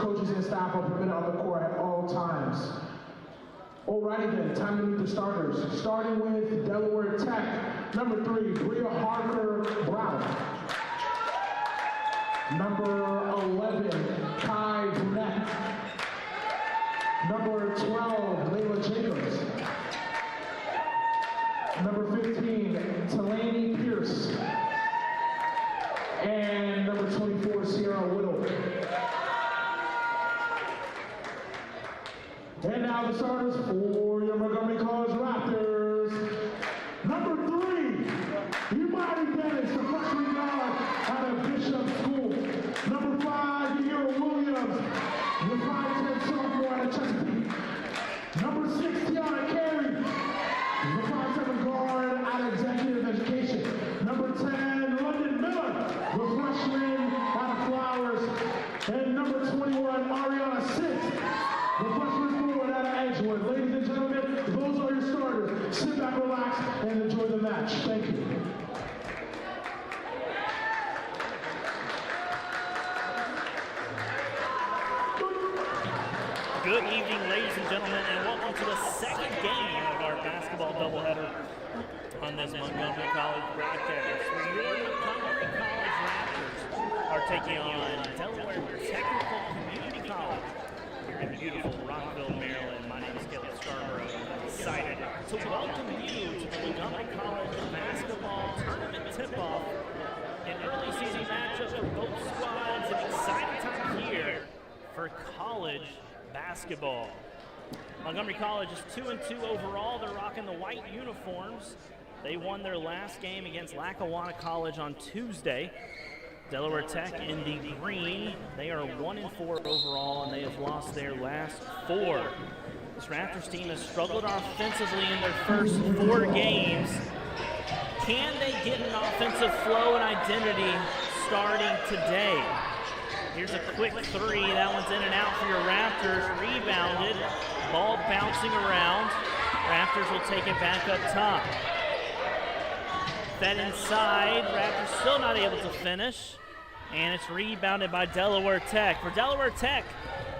coaches and staff are permitted on the court at all times. Alrighty then, time to meet the starters. Starting with Delaware Tech, number 3, Bria Harker Brown. Number 11, Kai Brunette. Number 12, Layla Jacobs. Number 15, Delaney Pierce. And number 24, Sierra Whittle. And now the starters for your Montgomery College Raptors. Number 3, Imani Dennis, the freshman guard out of Bishop School. Number 5, Yahira Williams, the 5'10" sophomore out of Chesapeake. Number 6, Tiana Carey, the 5'7" guard out of Executive Education. Number 10, London Miller, the freshman out of Flowers. And number 21, Ariana Sitt, the freshman forward out of Edgewood. Ladies and gentlemen, those are your starters. Sit back, relax, and enjoy the match. Thank you. Good evening, ladies and gentlemen, and welcome to the second game of our basketball doubleheader on this Montgomery College broadcast. Your Montgomery College Raptors are taking on Delaware Technical Community College here in beautiful Rockville, Maryland. My name is Caleb Scarborough, and I'm excited to welcome you to the Montgomery College basketball tournament tip-off, an early season matchup for both squads, an exciting time here for college basketball. Montgomery College is 2-2 overall. They're rocking the white uniforms. They won their last game against Lackawanna College on Tuesday. Delaware Tech in the green. They are 1-4 overall, and they have lost their last 4. This Raptors team has struggled offensively in their first 4 games. Can they get an offensive flow and identity starting today? Here's a quick 3. That one's in and out for your Raptors. Rebounded. Ball bouncing around. Raptors will take it back up top. Fed inside. Raptors still not able to finish. And it's rebounded by Delaware Tech. For Delaware Tech,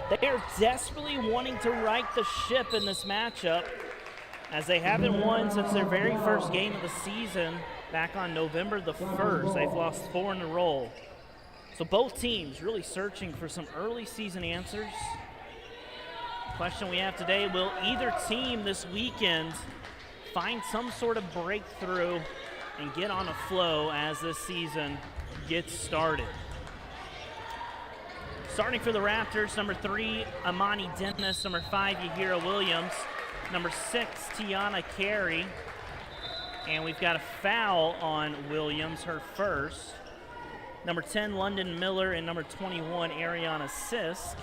they are desperately wanting to right the ship in this matchup, as they haven't won since their very first game of the season back on November the 1st. They've lost 4 in a row. So both teams really searching for some early season answers. The question we have today, will either team this weekend find some sort of breakthrough and get on a flow as this season gets started? Starting for the Raptors, number 3, Imani Dennis, number 5, Yahira Williams, number 6, Tiana Carey, and we've got a foul on Williams, her first. Number 10, London Miller, and number 21, Ariana Sisk.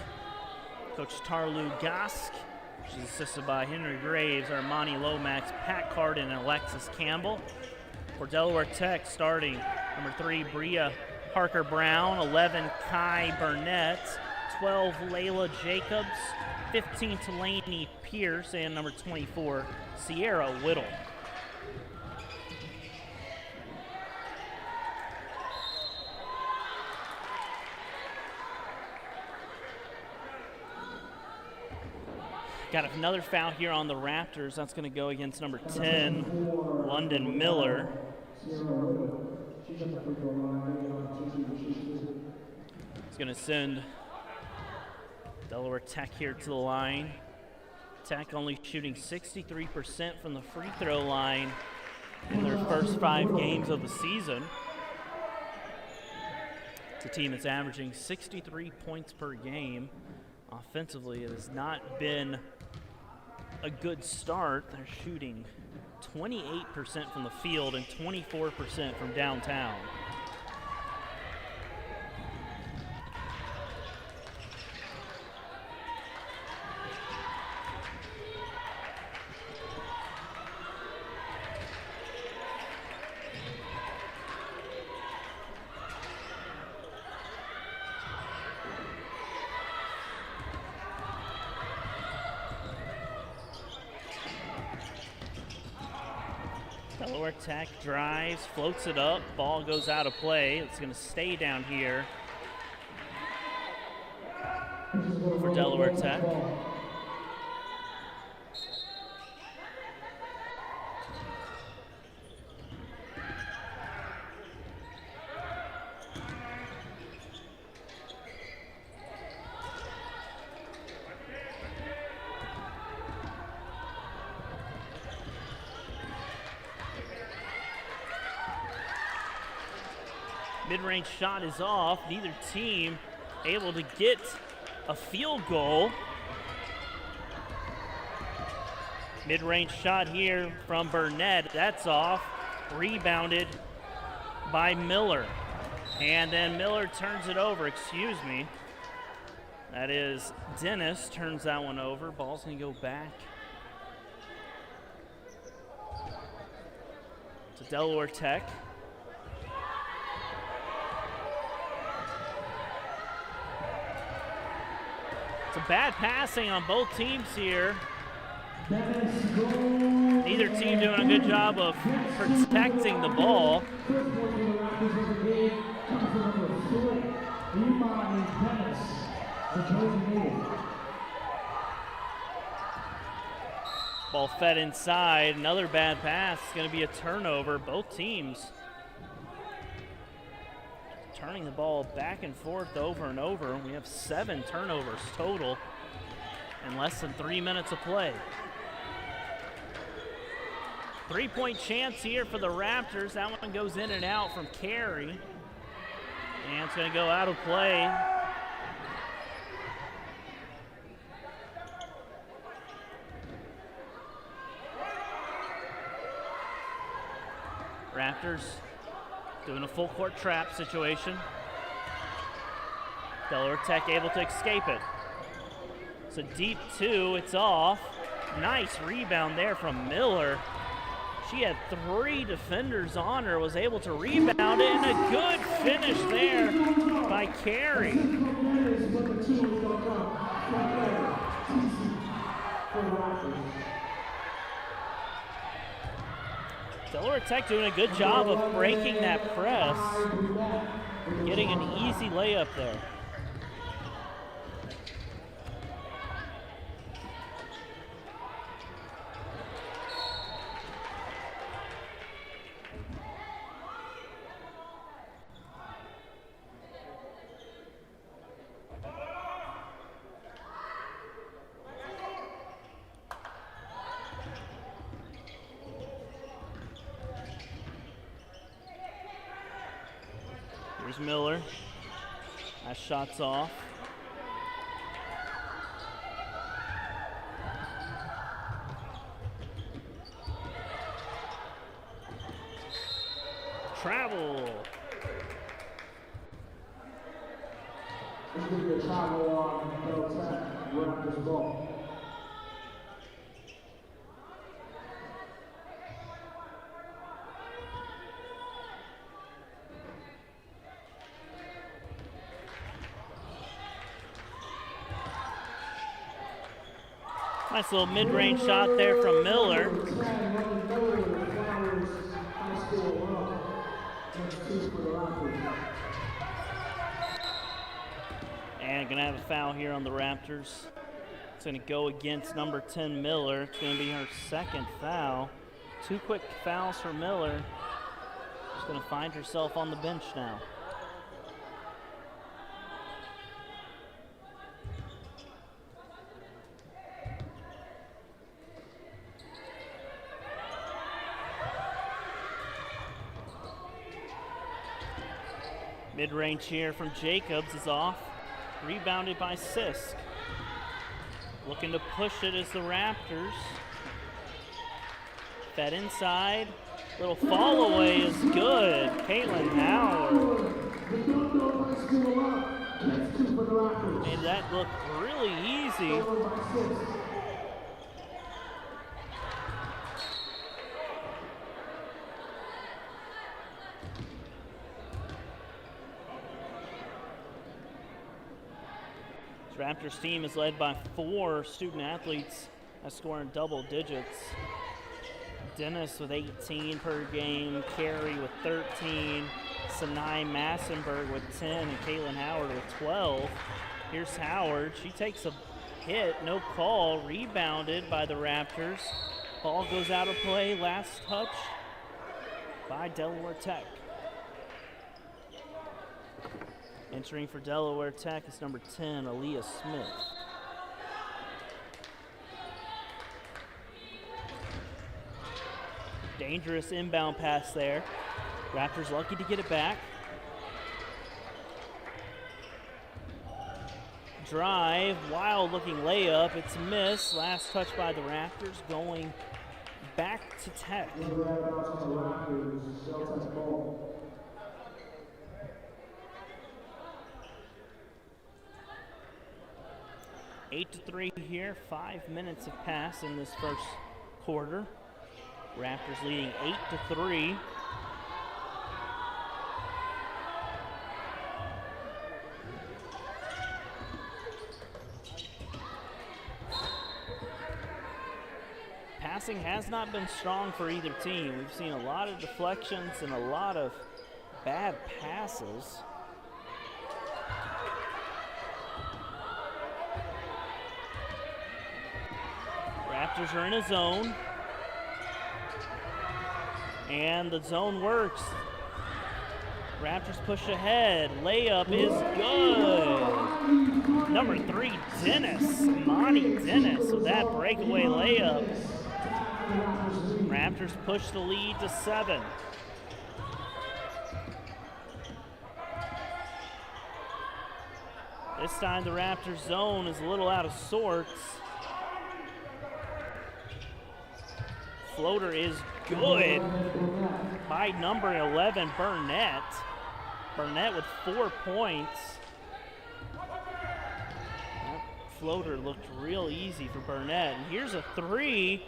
Coach Tarlu Gask. She's assisted by Henry Graves, Armani Lomax, Pat Cardin, and Alexis Campbell. For Delaware Tech, starting number 3, Bria Parker Brown, 11, Kai Burnett, 12, Layla Jacobs, 15, Delaney Pierce, and number 24, Sierra Whittle. Got another foul here on the Raptors. That's going to go against number 10, London Miller. It's going to send Delaware Tech here to the line. Tech only shooting 63% from the free throw line in their first 5 games of the season. It's a team that's averaging 63 points per game. Offensively, it has not been a good start. They're shooting 28% from the field and 24% from downtown. Delaware Tech drives, floats it up, ball goes out of play. It's going to stay down here. for Delaware Tech. Mid-range shot is off. Neither team able to get a field goal. Mid-range shot here from Burnett. That's off. Rebounded by Miller. And then Miller turns it over. Excuse me. That is Dennis turns that one over. Ball's going to go back to Delaware Tech. Some bad passing on both teams here. Neither team doing a good job of protecting the ball. Ball fed inside. Another bad pass. It's going to be a turnover. Both teams turning the ball back and forth over and over. We have 7 turnovers total in less than 3 minutes of play. 3-point chance here for the Raptors. That one goes in and out from Carey. And it's going to go out of play. Raptors doing a full court trap situation. Delaware Tech able to escape it. It's a deep 2, it's off. Nice rebound there from Miller. She had 3 defenders on her, was able to rebound it, and a good finish there by Carey. Delaware Tech doing a good job of breaking that press, getting an easy layup there. Here's Miller. That shot's off. Travel. This is the travel on Delaware Tech. Raptors ball. Nice little mid-range shot there from Miller. And gonna have a foul here on the Raptors. It's gonna go against number 10 Miller. It's gonna be her second foul. 2 quick fouls for Miller. She's gonna find herself on the bench now. Mid-range here from Jacobs is off. Rebounded by Sisk. Looking to push it is the Raptors. Fed inside. Little fall away is good. Caitlin Howard made that look really easy. Raptors team is led by 4 student athletes that score in double digits. Dennis with 18 per game, Carey with 13, Sinai Massenberg with 10, and Caitlin Howard with 12. Here's Howard. She takes a hit, no call, rebounded by the Raptors. Ball goes out of play, last touch by Delaware Tech. Entering for Delaware Tech is number 10, Aaliyah Smith. Dangerous inbound pass there. Raptors lucky to get it back. Drive, wild looking layup, it's missed. Last touch by the Raptors, going back to Tech. 8-3 here, 5 minutes have passed in this first quarter. Raptors leading 8-3. Passing has not been strong for either team. We've seen a lot of deflections and a lot of bad passes. Raptors are in a zone. And the zone works. Raptors push ahead. Layup is good. Number 3, Dennis. Monty Dennis with that breakaway layup. Raptors push the lead to 7. This time the Raptors zone is a little out of sorts. Floater is good by number 11, Burnett. Burnett with 4 points. That floater looked real easy for Burnett. And here's a 3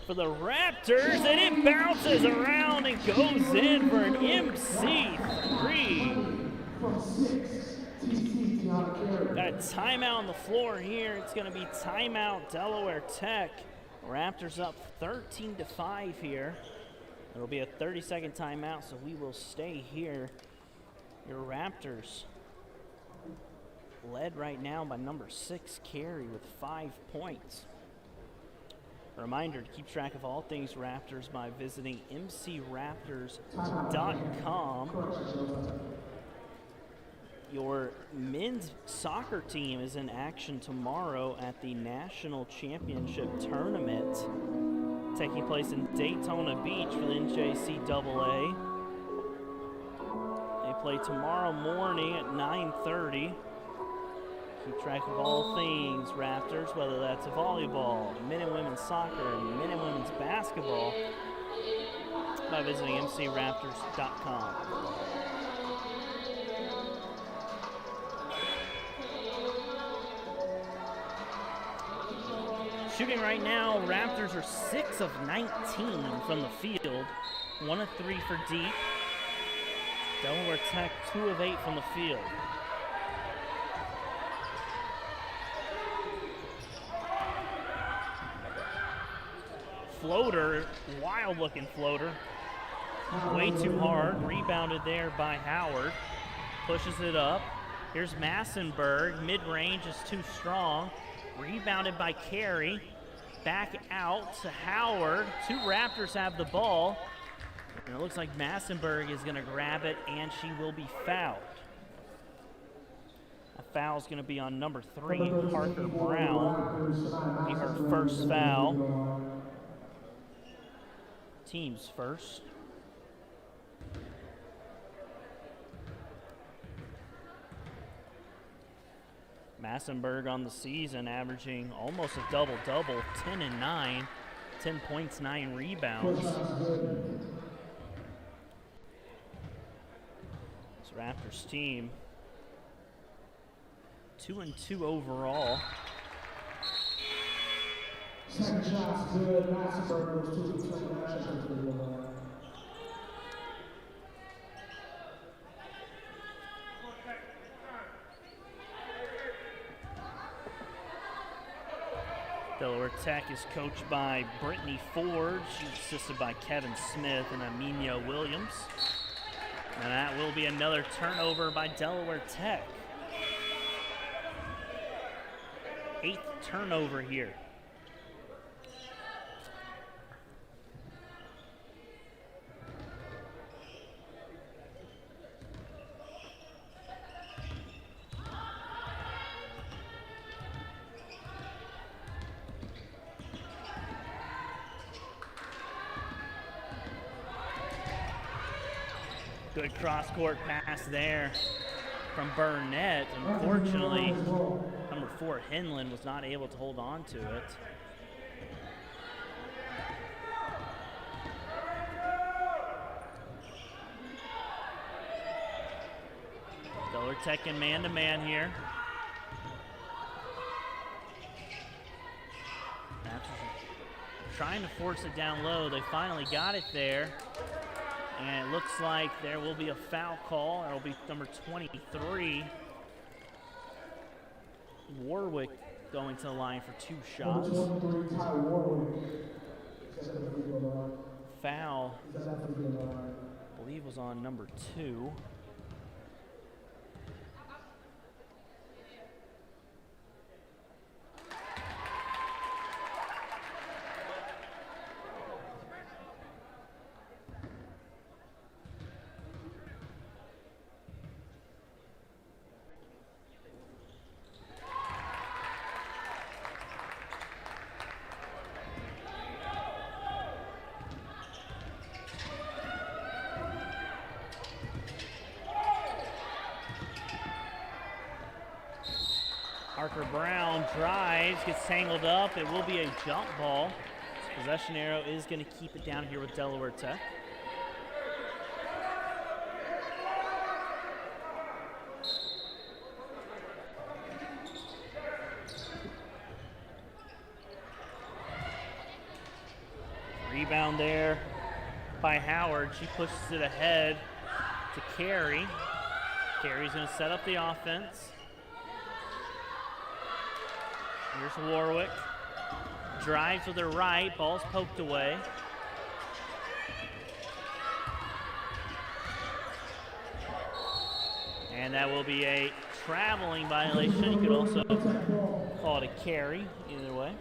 for the Raptors, and it bounces around and goes in for an MC 3. Got a timeout on the floor here. It's going to be timeout Delaware Tech. Raptors up 13-5 here. It'll be a 30-second timeout, so we will stay here. Your Raptors led right now by number 6, Carey, with 5 points. A reminder to keep track of all things Raptors by visiting mcraptors.com. Your men's soccer team is in action tomorrow at the National Championship Tournament taking place in Daytona Beach for the NJCAA. They play tomorrow morning at 9:30. Keep track of all things Raptors, whether that's volleyball, men and women's soccer, and men and women's basketball by visiting mcraptors.com. Shooting right now, Raptors are 6 of 19 from the field, 1 of 3 for deep. Delaware Tech 2 of 8 from the field. Floater, wild looking floater. Way too hard, rebounded there by Howard. Pushes it up. Here's Massenberg, mid-range is too strong. Rebounded by Carey. Back out to Howard. 2 Raptors have the ball. And it looks like Massenberg is going to grab it, and she will be fouled. A foul is going to be on number 3, Parker Brown. Be her first foul. Team's first. Massenberg on the season averaging almost a double-double, 10 and 9, 10 points, 9 rebounds. This Raptors team 2-2 overall. Second shot's good. Massenberg was 2 for 2. Delaware Tech is coached by Brittany Ford. She's assisted by Kevin Smith and Aminia Williams. And that will be another turnover by Delaware Tech. 8th turnover here. Good cross-court pass there from Burnett. Unfortunately, number 4, Hinland, was not able to hold on to it. Delaware Tech in man-to-man here. After trying to force it down low, they finally got it there. And it looks like there will be a foul call. That'll be number 23. Warwick going to the line for 2 shots. Foul, I believe, was on number 2. Parker Brown drives, gets tangled up. It will be a jump ball. Possession arrow is going to keep it down here with Delaware Tech. Rebound there by Howard. She pushes it ahead to Carey. Carey's going to set up the offense. Here's Warwick. Drives with her right. Ball's poked away. And that will be a traveling violation. You could also call it a carry, either way.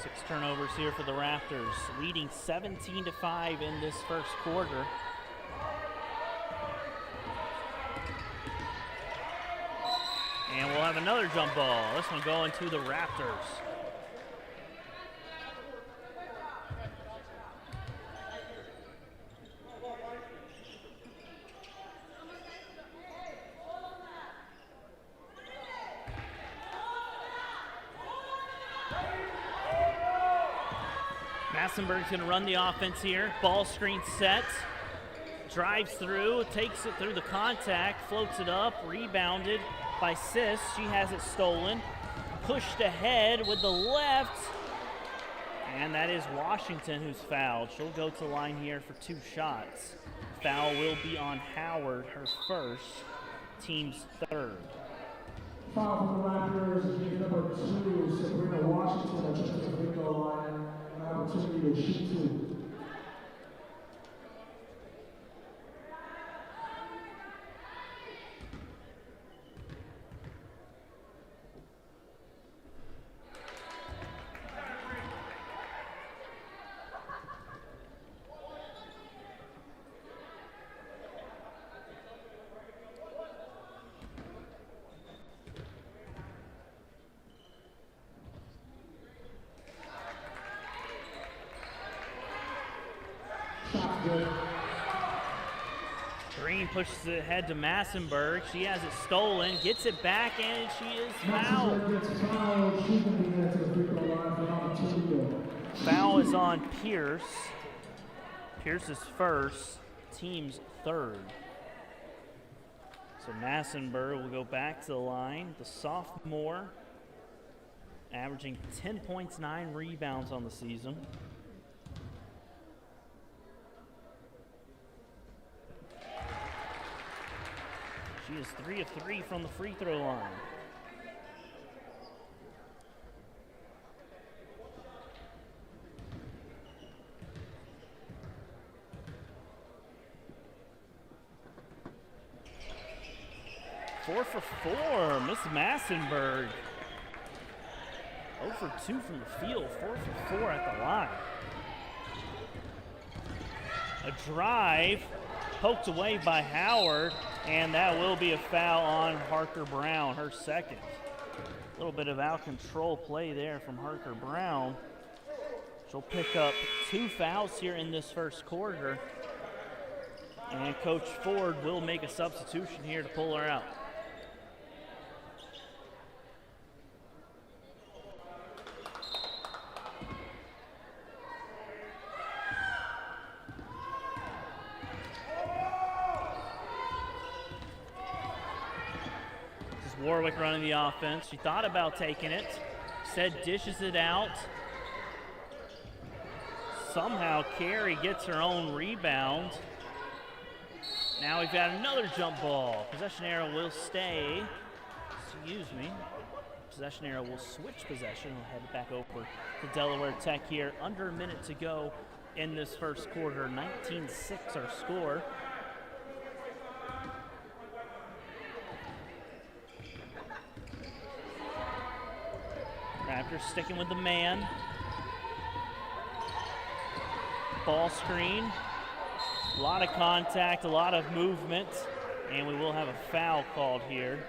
Six turnovers here for the Raptors, leading 17-5 in this first quarter. And we'll have another jump ball. This one going to the Raptors. Massenberg's going to run the offense here. Ball screen set. Drives through, takes it through the contact, floats it up, rebounded by Sis. She has it stolen. Pushed ahead with the left. And that is Washington who's fouled. She'll go to the line here for 2 shots. Foul will be on Howard, her first, team's third. Foul from the Raptors is number 2, Sabrina Washington, at just the free throw line. An opportunity to shoot 2. Green pushes it ahead to Massenberg. She has it stolen, gets it back, and she is fouled. Foul is on Pierce. Pierce is first, team's third. So Massenberg will go back to the line. The sophomore, averaging 10 points, 9 rebounds on the season. She is 3 of 3 from the free throw line. 4 for 4, Miss Massenberg. 0 for 2 from the field, 4 for 4 at the line. A drive poked away by Howard, and that will be a foul on Harker Brown, her second. A little bit of out-control play there from Harker Brown. She'll pick up 2 fouls here in this first quarter, and Coach Ford will make a substitution here to pull her out. Warwick running the offense. She thought about taking it, said dishes it out. Somehow Carey gets her own rebound. Now we've got another jump ball. Possession arrow will stay. Excuse me. Possession arrow will switch possession. We'll head back over to Delaware Tech here. Under a minute to go in this first quarter. 19-6 our score. Raptors sticking with the man. Ball screen. A lot of contact, a lot of movement, and we will have a foul called here.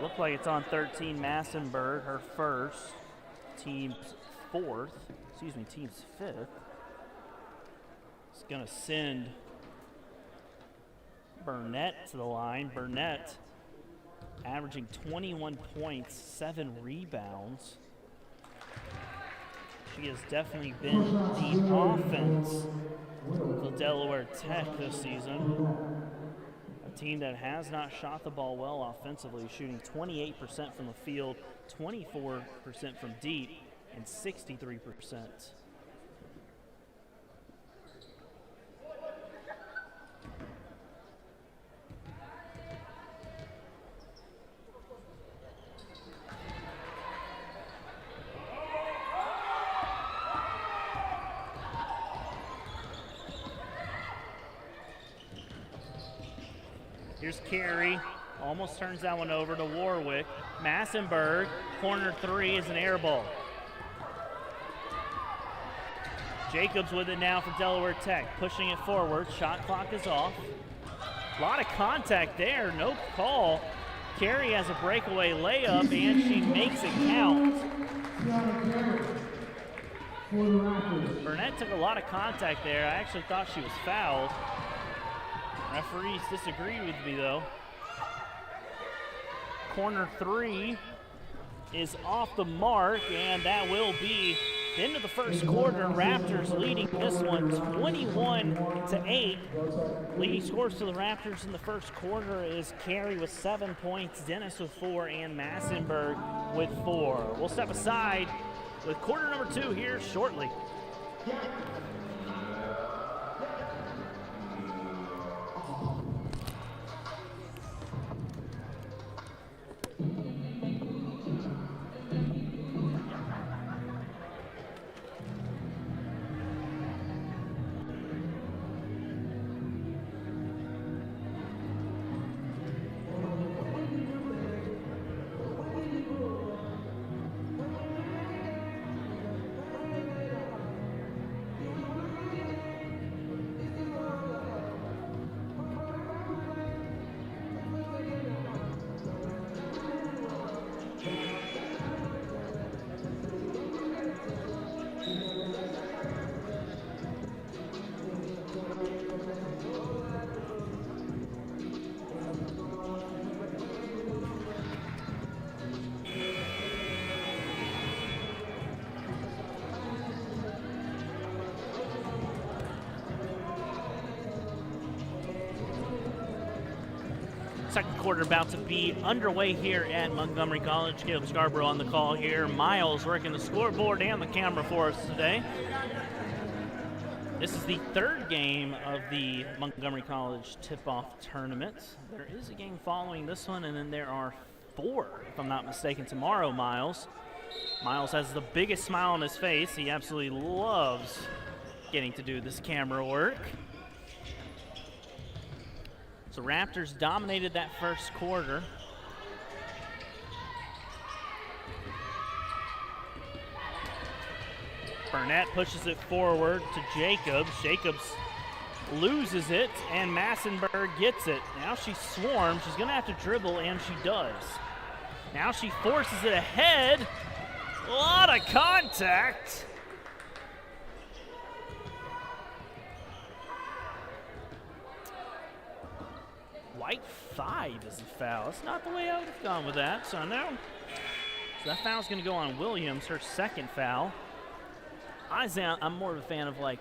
Looked like it's on 13, Massenberg, her first, team's fifth. It's gonna send Burnett to the line. Burnett averaging 21 points, 7 rebounds. She has definitely been the offense for Delaware Tech this season. A team that has not shot the ball well offensively, shooting 28% from the field, 24% from deep, and 63%. Here's Carey, almost turns that one over to Warwick. Massenberg, corner 3 is an air ball. Jacobs with it now for Delaware Tech, pushing it forward. Shot clock is off. A lot of contact there, no call. Carey has a breakaway layup, and she makes it count. Burnett took a lot of contact there. I actually thought she was fouled. Referees disagree with me, though. Corner 3 is off the mark, and that will be the end of the first quarter. Raptors leading this one 21-8. Leading scores to the Raptors in the first quarter is Carey with 7 points, Dennis with 4, and Massenberg with 4. We'll step aside with quarter number 2 here shortly. Second quarter about to be underway here at Montgomery College. Caleb Scarborough on the call here. Miles working the scoreboard and the camera for us today. This is the third game of the Montgomery College tip-off tournament. There is a game following this one, and then there are 4, if I'm not mistaken, tomorrow, Miles. Miles has the biggest smile on his face. He absolutely loves getting to do this camera work. So Raptors dominated that first quarter. Burnett pushes it forward to Jacobs. Jacobs loses it, and Massenberg gets it. Now she swarms. She's going to have to dribble, and she does. Now she forces it ahead. A lot of contact. White 5 is the foul. That's not the way I would have gone with that, so no. So that foul's going to go on Williams, her second foul. Honestly, I'm more of a fan of like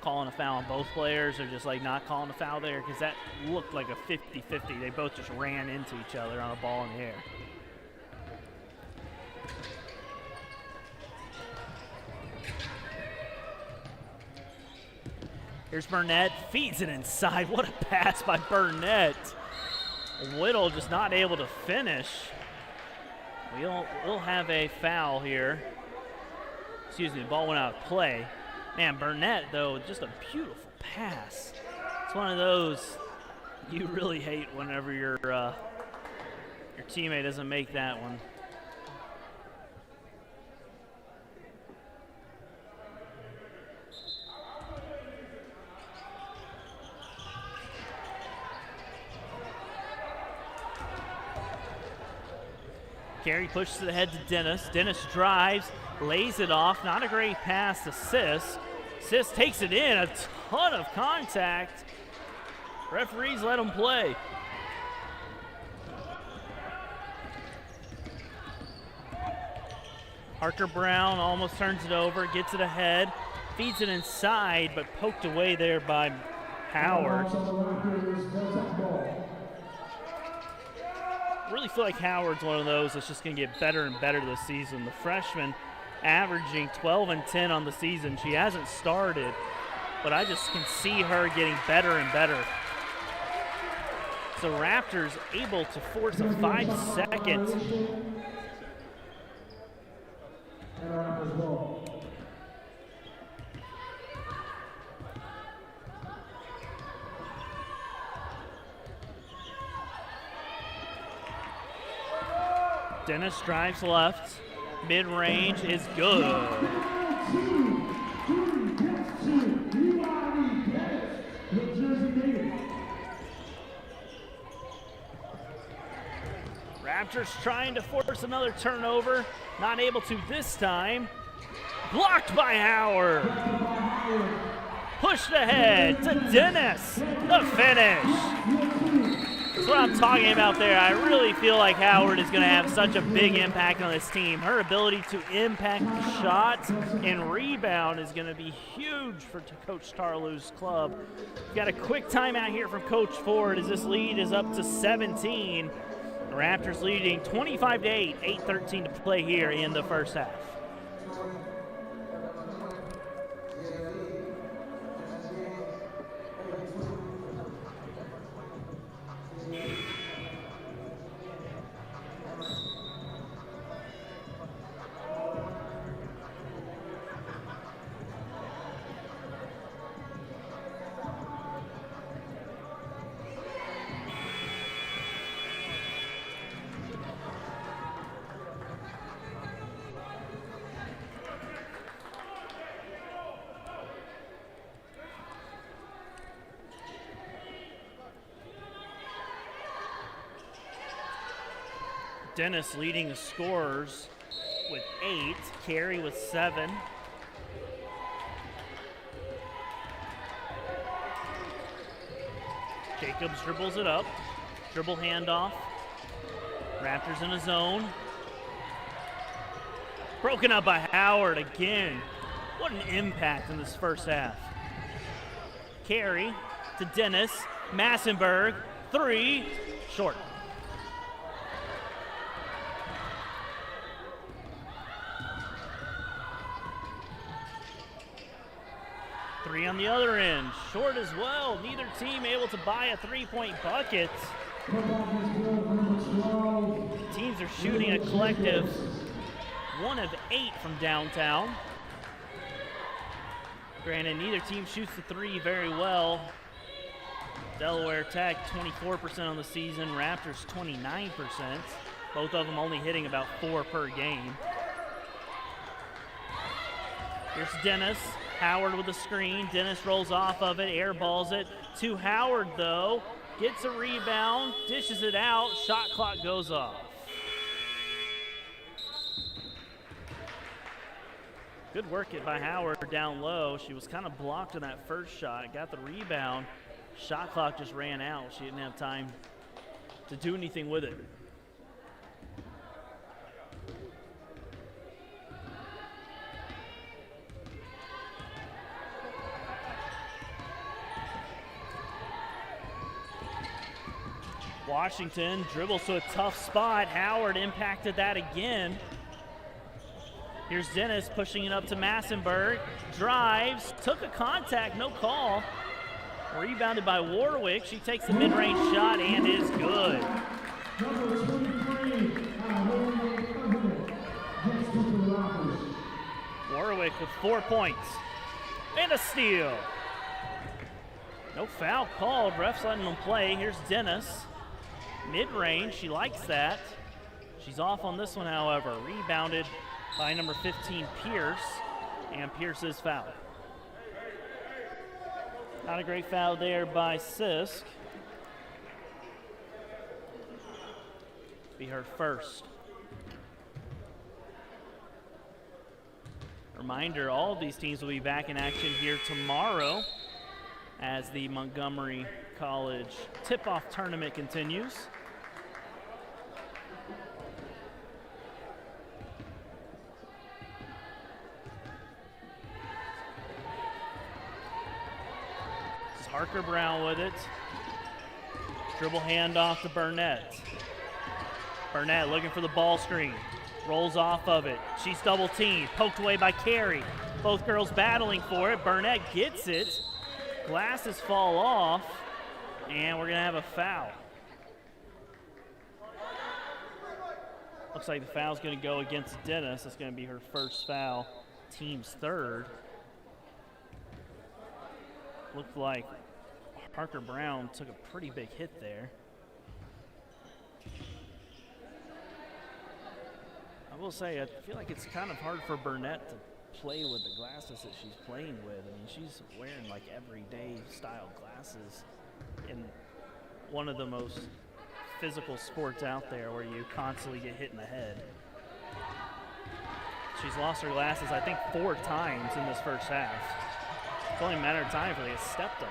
calling a foul on both players or just like not calling a foul there, because that looked like a 50-50. They both just ran into each other on a ball in the air. Here's Burnett, feeds it inside. What a pass by Burnett. Whittle just not able to finish. We'll have a foul here. Excuse me, the ball went out of play. Man, Burnett, though, just a beautiful pass. It's one of those you really hate whenever your teammate doesn't make that one. Carey pushes it ahead to Dennis. Dennis drives, lays it off. Not a great pass to Sis. Sis takes it in. A ton of contact. Referees let him play. Parker Brown almost turns it over, gets it ahead, feeds it inside, but poked away there by Howard. Really feel like Howard's one of those that's just going to get better and better this season. The freshman averaging 12 and 10 on the season. She hasn't started, but I just can see her getting better and better. So Raptors able to force a 5-second. Dennis drives left. Mid-range is good. Raptors trying to force another turnover. Not able to this time. Blocked by Howard. Pushed ahead to Dennis. The finish. That's what I'm talking about there. I really feel like Howard is going to have such a big impact on this team. Her ability to impact the shots and rebound is going to be huge for Coach Tarlow's club. We've got a quick timeout here from Coach Ford as this lead is up to 17. The Raptors leading 25-8, 8:13 to play here in the first half. Dennis leading the scorers with 8, Carey with 7. Jacobs dribbles it up, dribble handoff. Raptors in a zone. Broken up by Howard again. What an impact in this first half. Carey to Dennis, Massenberg, 3, short. Three on the other end, short as well. Neither team able to buy a three-point bucket. Teams are shooting a collective 1 of 8 from downtown. Granted, neither team shoots the three very well. Delaware Tech 24% on the season, Raptors 29%. Both of them only hitting about 4 per game. Here's Dennis. Howard with the screen. Dennis rolls off of it, airballs it to Howard though. Gets a rebound, dishes it out, shot clock goes off. Good work by Howard down low. She was kind of blocked in that first shot, got the rebound. Shot clock just ran out. She didn't have time to do anything with it. Washington dribbles to a tough spot. Howard impacted that again. Here's Dennis pushing it up to Massenberg. Drives, took a contact, no call. Rebounded by Warwick. She takes the mid-range shot and is good. Warwick with 4 points and a steal. No foul called. Refs letting them play. Here's Dennis. Mid-range, she likes that. She's off on this one, however. Rebounded by number 15, Pierce, and Pierce is fouled. Not a great foul there by Sisk. Be her first. Reminder, all of these teams will be back in action here tomorrow as the Montgomery College tip-off tournament continues. This is Harker Brown with it. Dribble handoff to Burnett. Burnett looking for the ball screen. Rolls off of it. She's double teamed. Poked away by Carey. Both girls battling for it. Burnett gets it. Glasses fall off. And we're going to have a foul. Looks like the foul's going to go against Dennis. It's going to be her first foul. Team's third. Looked like Parker Brown took a pretty big hit there. I will say, I feel like it's kind of hard for Burnett to play with the glasses that she's playing with. I mean, she's wearing like everyday style glasses in one of the most physical sports out there where you constantly get hit in the head. She's lost her glasses, I think, 4 times in this first half. It's only a matter of time before they get stepped on.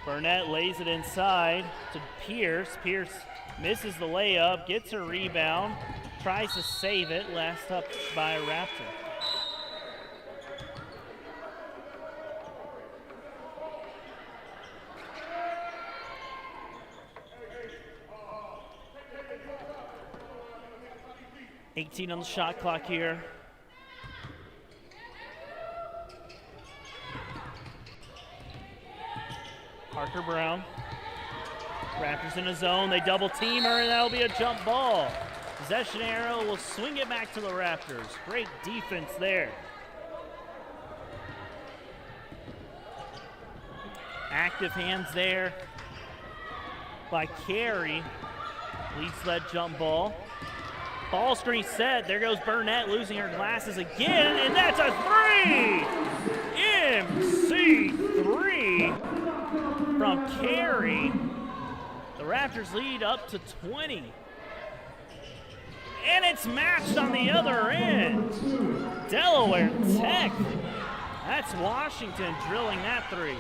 Burnett lays it inside to Pierce. Pierce misses the layup, gets her rebound, tries to save it. Last touch by a Raptor. $18 on the shot clock here. Parker Brown. Raptors in a zone. They double team her, and that'll be a jump ball. Possession arrow will swing it back to the Raptors. Great defense there. Active hands there by Carey. Leads that jump ball. Ball screen set. There goes Burnett losing her glasses again, and that's a 3! MC3 from Carey. The Raptors lead up to 20. And it's matched on the other end. Delaware Tech. That's Washington drilling that 3.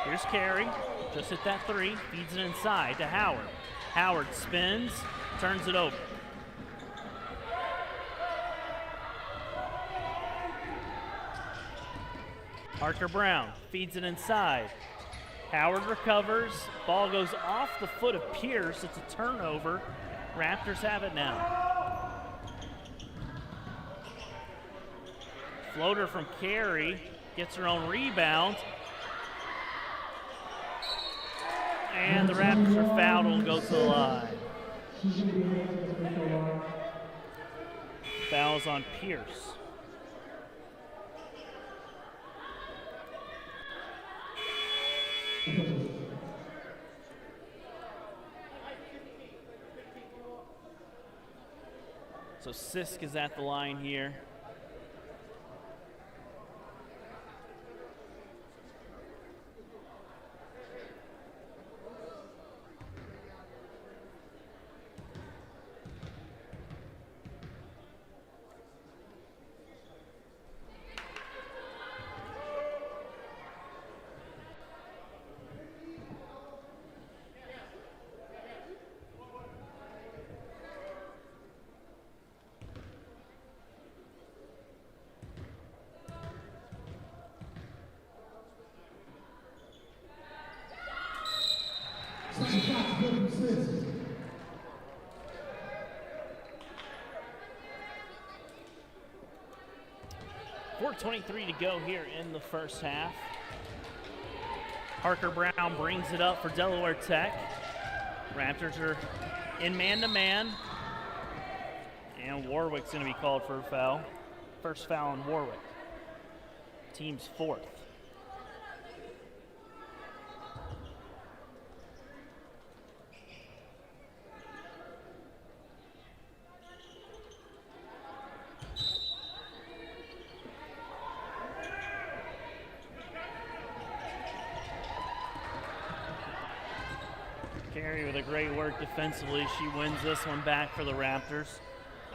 Here's Carey. Just hit that 3. Feeds it inside to Howard. Howard spins, turns it over. Parker Brown feeds it inside. Howard recovers. Ball goes off the foot of Pierce. It's a turnover. Raptors have it now. Floater from Carey. Gets her own rebound. And the Raptors are fouled and will go to the line. Fouls on Pierce. So Sisk is at the line here. Second shot's good from Sisk. .423 to go here in the first half. Parker Brown brings it up for Delaware Tech. Raptors are in man-to-man. And Warwick's going to be called for a foul. First foul on Warwick. Team's fourth. Carey with a great work defensively. She wins this one back for the Raptors.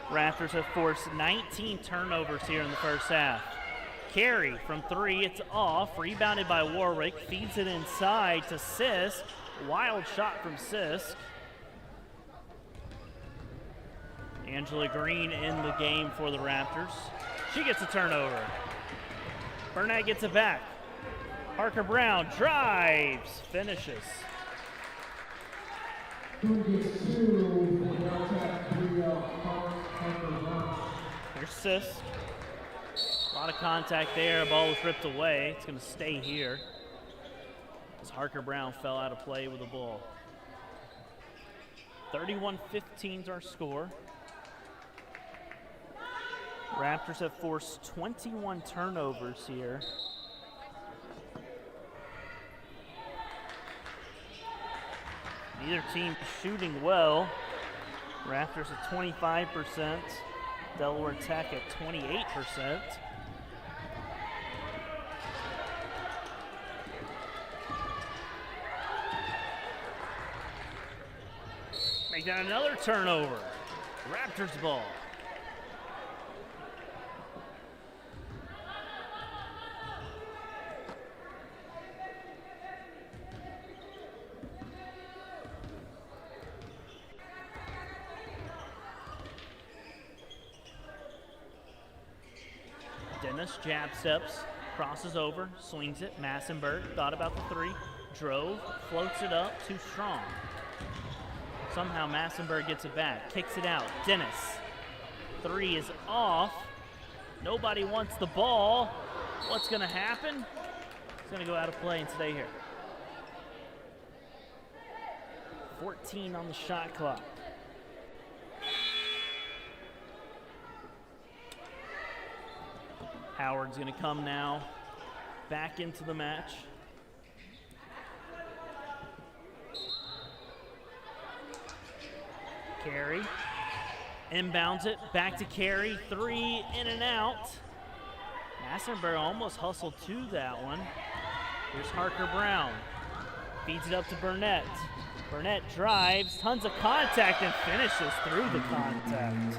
Raptors have forced 19 turnovers here in the first half. Carey from three, it's off. Rebounded by Warwick. Feeds it inside to Sisk. Wild shot from Sisk. Angela Green in the game for the Raptors. She gets a turnover. Burnett gets it back. Parker Brown drives, finishes. Here's Sisk. A lot of contact there. Ball was ripped away. It's going to stay here as Harker Brown fell out of play with the ball. 31-15 is our score. Raptors have forced 21 turnovers here. Neither team shooting well. Raptors at 25%. Delaware Tech at 28%. Make that another turnover. Raptors ball. Dennis jab steps, crosses over, swings it. Massenberg thought about the three, drove, floats it up, too strong. Somehow Massenberg gets it back, kicks it out. Dennis, three is off. Nobody wants the ball. What's going to happen? It's going to go out of play and stay here. 14 on the shot clock. Howard's going to come now back into the match. Carey inbounds it back to Carey. Three in and out. Massenberg almost hustled to that one. Here's Harker Brown. Feeds it up to Burnett. Burnett drives, tons of contact, and finishes through the contact.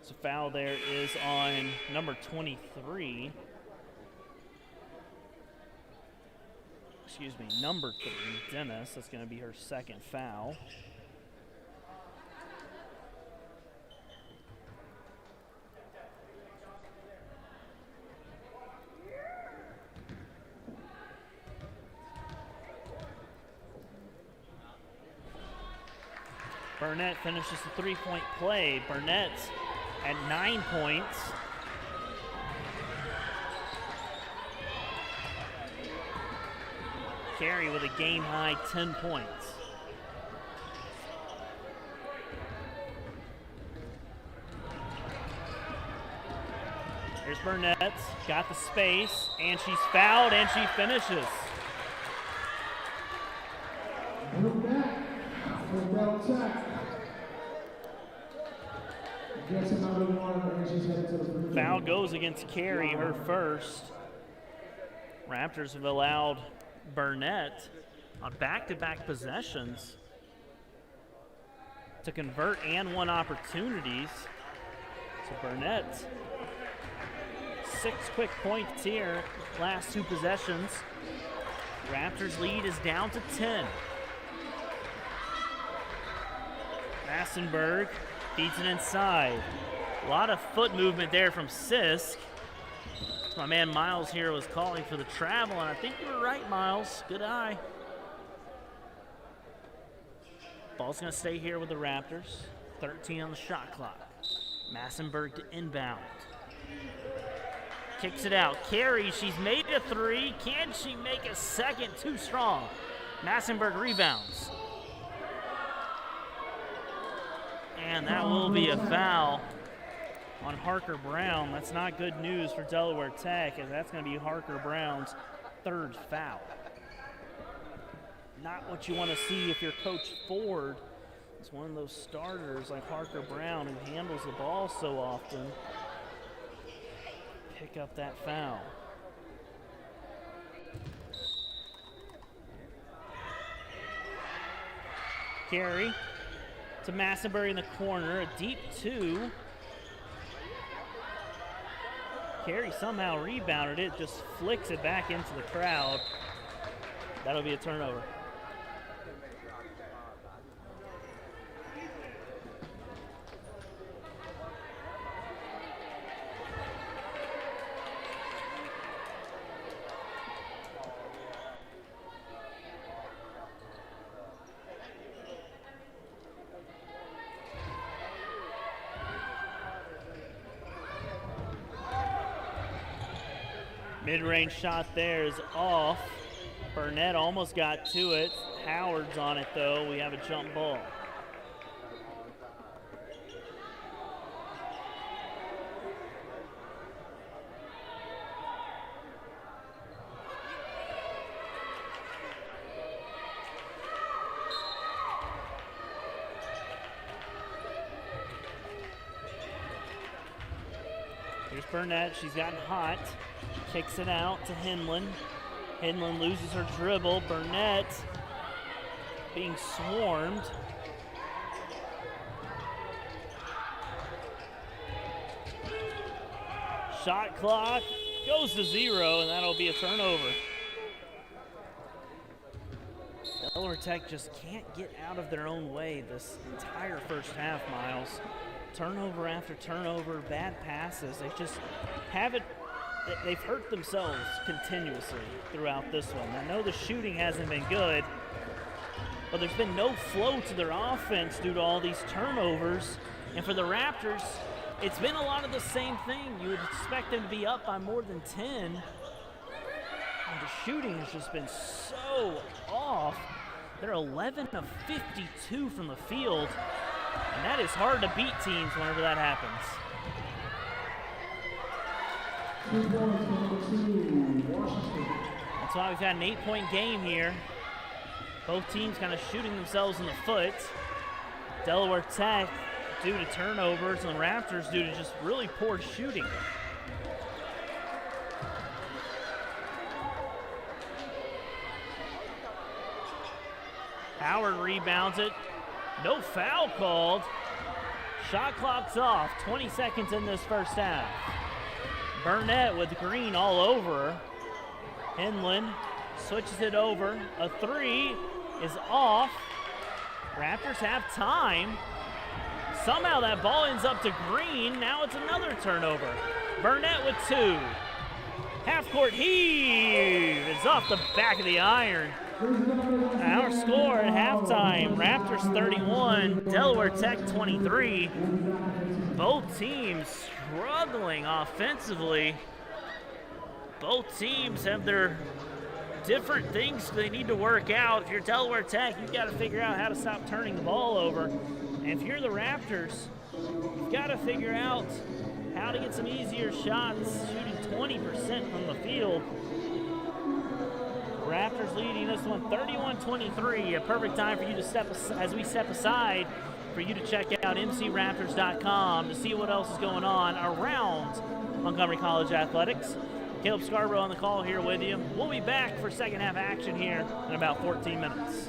So foul there is on number 23. Excuse me, number 3, Dennis. That's going to be her second foul. Burnett finishes the three-point play. Burnett's at 9 points. Carey with a game-high 10 points. Here's Burnett, got the space, and she's fouled, and she finishes. Foul goes against Carey, her first. Raptors have allowed Burnett on back-to-back possessions to convert and won opportunities. So Burnett, 6 quick points here, last 2 possessions. Raptors lead is down to 10. Massenberg feeds it inside. A lot of foot movement there from Sisk. My man Miles here was calling for the travel, and I think you were right, Miles. Good eye. Ball's going to stay here with the Raptors. 13 on the shot clock. Massenberg to inbound. Kicks it out. Carey, she's made a 3. Can she make a second? Too strong. Massenberg rebounds. And that will be a foul on Harker Brown. That's not good news for Delaware Tech, as that's going to be Harker Brown's 3rd foul. Not what you want to see if you're Coach Ford is one of those starters like Harker Brown who handles the ball so often. Pick up that foul. Carey to Massenberg in the corner, a deep 2. Carey somehow rebounded it, just flicks it back into the crowd. That'll be a turnover. Mid-range shot there is off. Burnett almost got to it. Howard's on it though. We have a jump ball. Here's Burnett. She's gotten hot. Kicks it out to Hinlin. Hinlin loses her dribble. Burnett being swarmed. Shot clock goes to 0, and that'll be a turnover. Delaware Tech just can't get out of their own way this entire first half, Miles. Turnover after turnover, bad passes. They just haven't. They've hurt themselves continuously throughout this one. I know the shooting hasn't been good, but there's been no flow to their offense due to all these turnovers. And for the Raptors, it's been a lot of the same thing. You would expect them to be up by more than 10. And the shooting has just been so off. They're 11 of 52 from the field, and that is hard to beat teams whenever that happens. That's why we've got an 8-point game here. Both teams kind of shooting themselves in the foot. Delaware Tech due to turnovers, and the Raptors due to just really poor shooting. Howard rebounds it. No foul called. Shot clock's off. 20 seconds in this first half. Burnett with green all over her. Hinlin switches it over. A 3 is off. Raptors have time. Somehow that ball ends up to Green. Now it's another turnover. Burnett with 2. Half-court heave is off the back of the iron. Our score at halftime, Raptors 31, Delaware Tech 23. Both teams struggling offensively. Both teams have their different things they need to work out. If you're Delaware Tech, you've got to figure out how to stop turning the ball over. And if you're the Raptors, you've got to figure out how to get some easier shots, shooting 20% from the field. Raptors leading this one 31-23. A perfect time for you to step aside for you to check out mcraptors.com to see what else is going on around Montgomery College athletics. Caleb Scarborough on the call here with you. We'll be back for second half action here in about 14 minutes.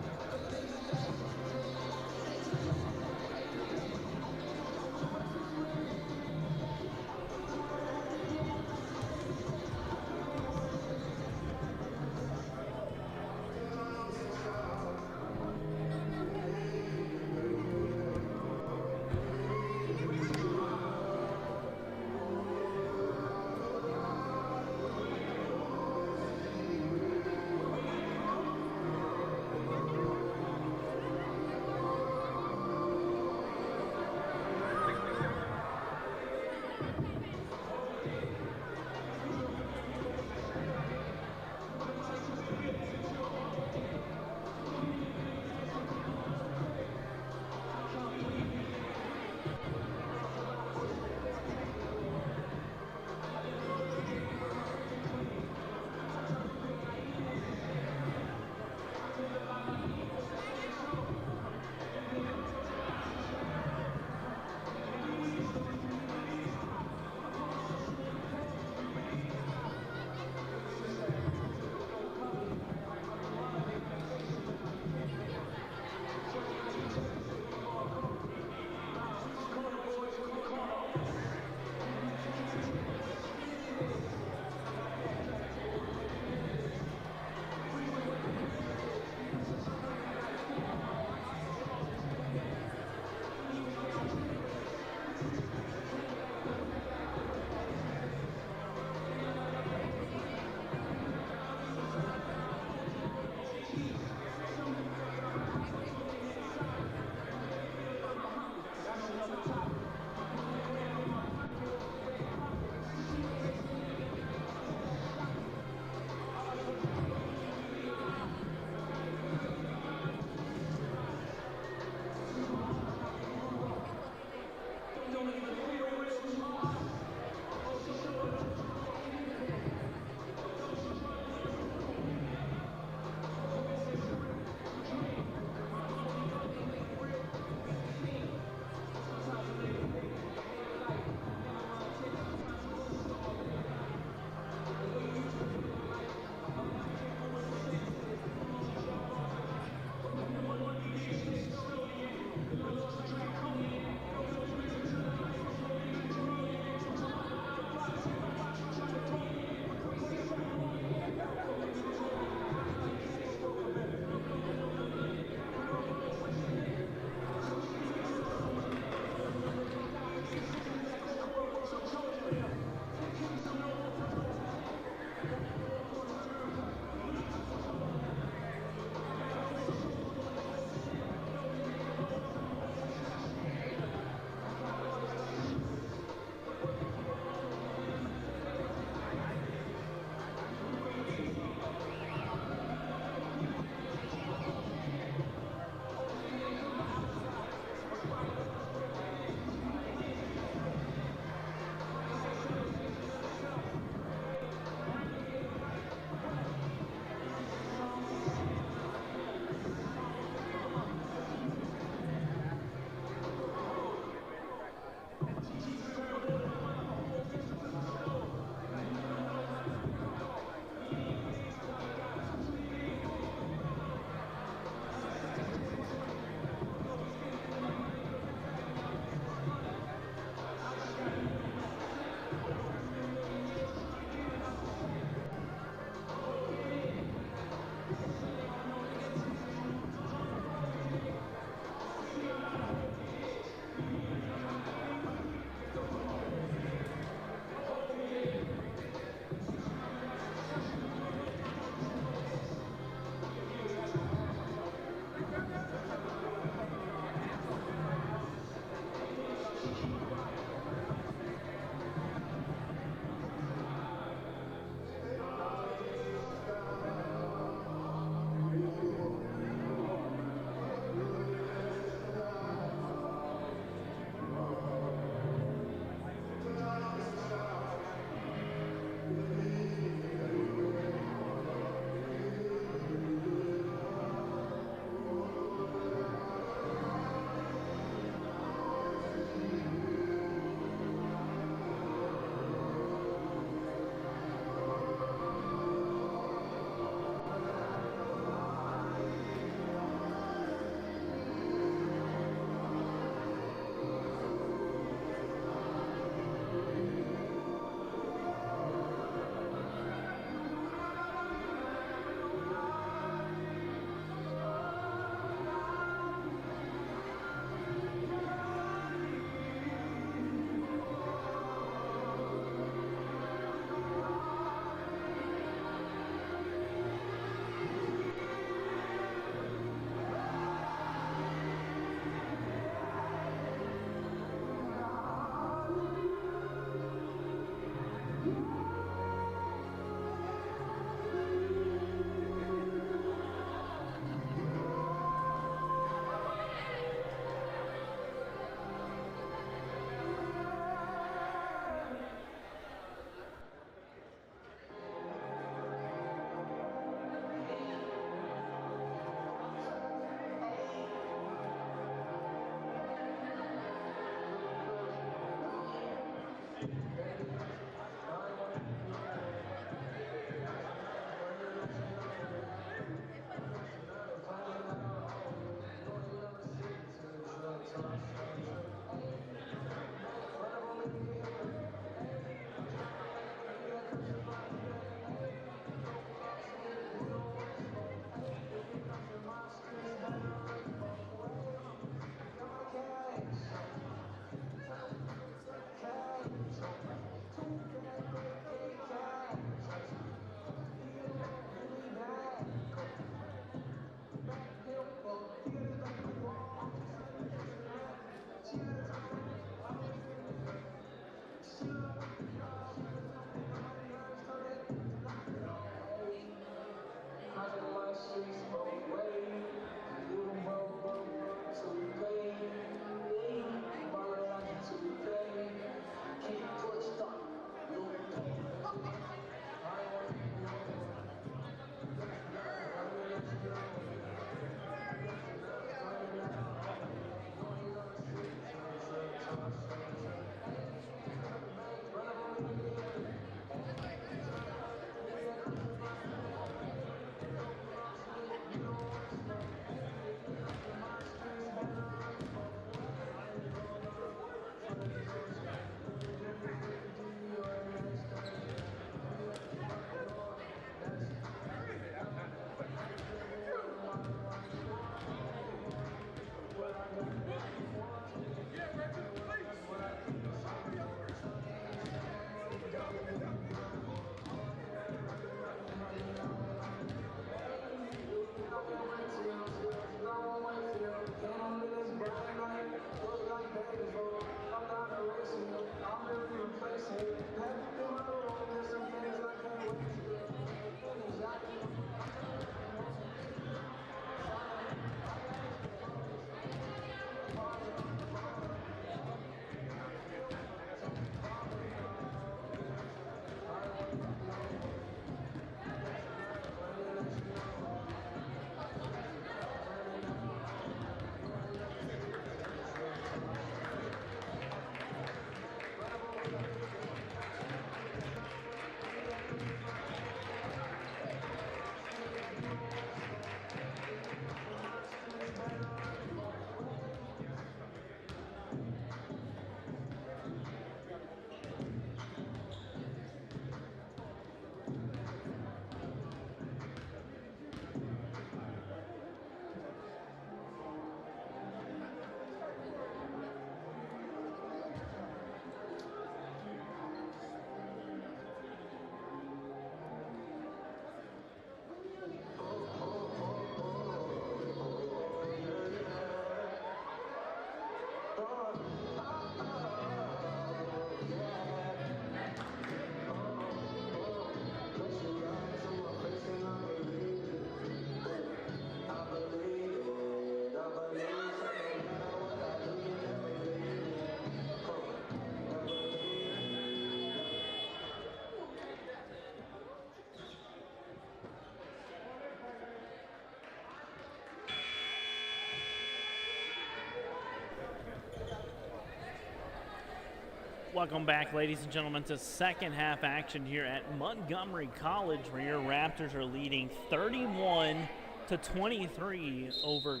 Welcome back, ladies and gentlemen, to second half action here at Montgomery College, where your Raptors are leading 31-23 over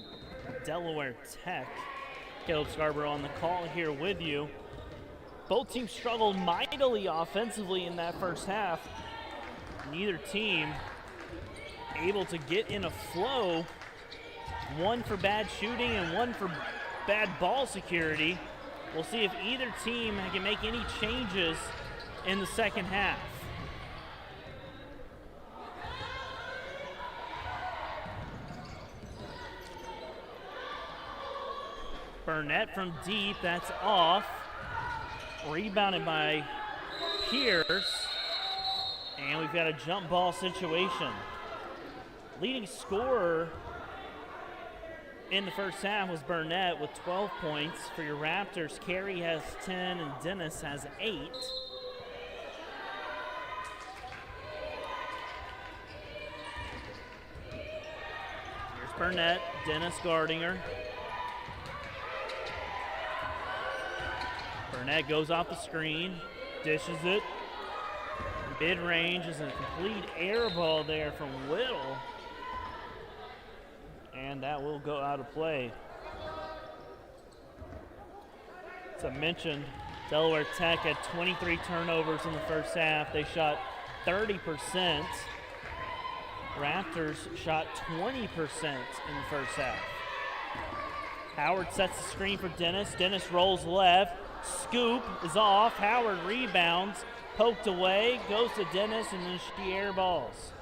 Delaware Tech. Caleb Scarborough on the call here with you. Both teams struggled mightily offensively in that first half. Neither team able to get in a flow. One for bad shooting and one for bad ball security. We'll see if either team can make any changes in the second half. Burnett from deep, that's off. Rebounded by Pierce. And we've got a jump ball situation. Leading scorer in the first half was Burnett with 12 points. For your Raptors, Carey has 10 and Dennis has 8. Here's Burnett, Dennis guarding her. Burnett goes off the screen. Dishes it. Mid-range is a complete air ball there from Whittle. And that will go out of play. As I mentioned, Delaware Tech had 23 turnovers in the first half. They shot 30%. Raptors shot 20% in the first half. Howard sets the screen for Dennis. Dennis rolls left. Scoop is off. Howard rebounds. Poked away. Goes to Dennis, and then she air balls.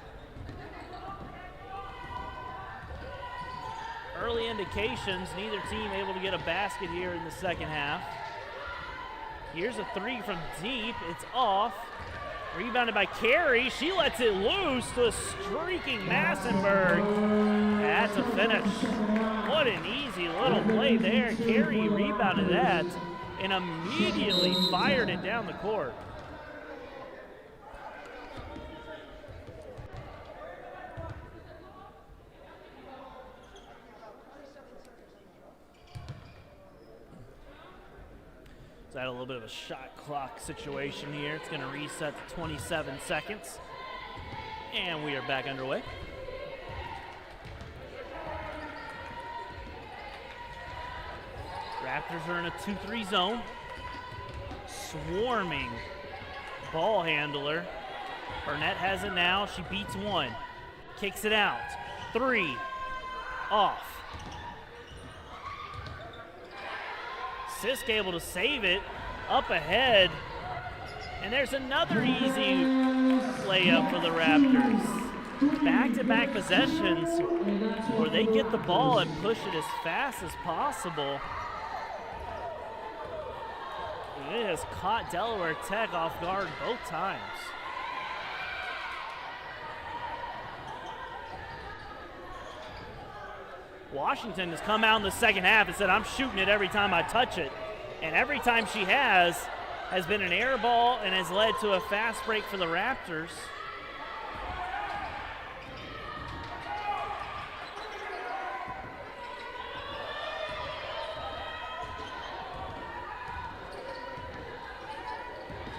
Early indications, neither team able to get a basket here in the second half. Here's a three from deep. It's off. Rebounded by Carey. She lets it loose to a streaking Massenberg. That's a finish. What an easy little play there. Carey rebounded that and immediately fired it down the court. So had a little bit of a shot clock situation here. It's going to reset to 27 seconds. And we are back underway. Raptors are in a 2-3 zone. Swarming ball handler. Burnett has it now. She beats one. Kicks it out. Three. Off. Sisk able to save it, up ahead, and there's another easy layup for the Raptors. Back-to-back possessions where they get the ball and push it as fast as possible. It has caught Delaware Tech off guard both times. Washington has come out in the second half and said, I'm shooting it every time I touch it. And every time she has been an air ball and has led to a fast break for the Raptors.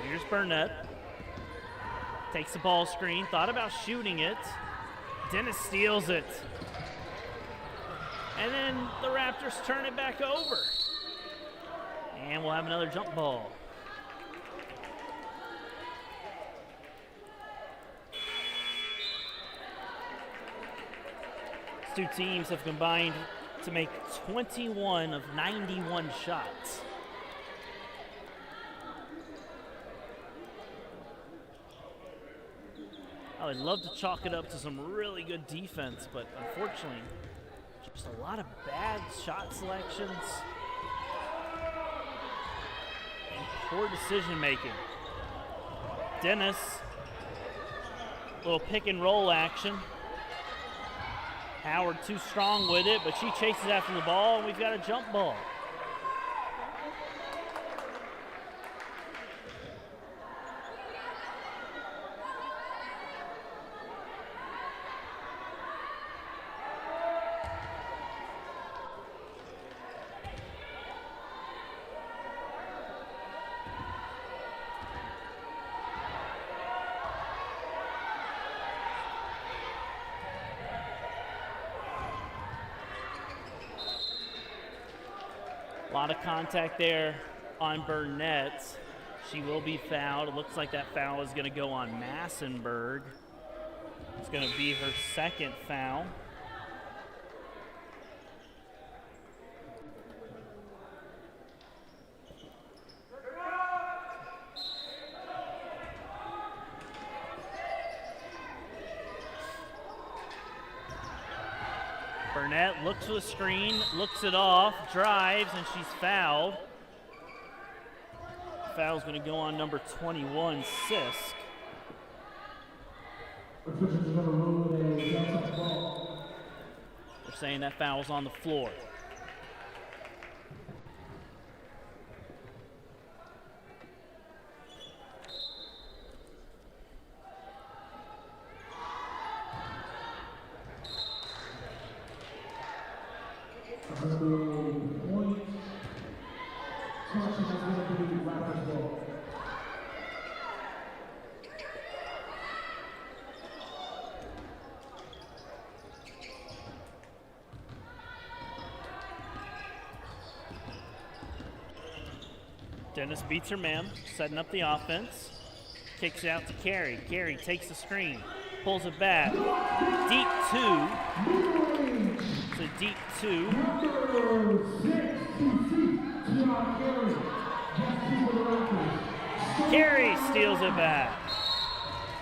Here's Burnett. Takes the ball screen, thought about shooting it. Dennis steals it. And then the Raptors turn it back over. And we'll have another jump ball. These two teams have combined to make 21 of 91 shots. I would love to chalk it up to some really good defense, but unfortunately, just a lot of bad shot selections and poor decision making. Dennis, little pick and roll action. Howard too strong with it, but she chases after the ball, and we've got a jump ball. A lot of contact there on Burnett. She will be fouled. It looks like that foul is going to go on Massenberg. It's going to be her second foul. Burnett looks for the screen, looks it off, drives, and she's fouled. Foul's going to go on number 21, Sisk. They're saying that foul's on the floor. Dennis beats her man, setting up the offense. Kicks it out to Carey. Carey takes the screen, pulls it back. Deep two. It's a deep two. Carey steals it back.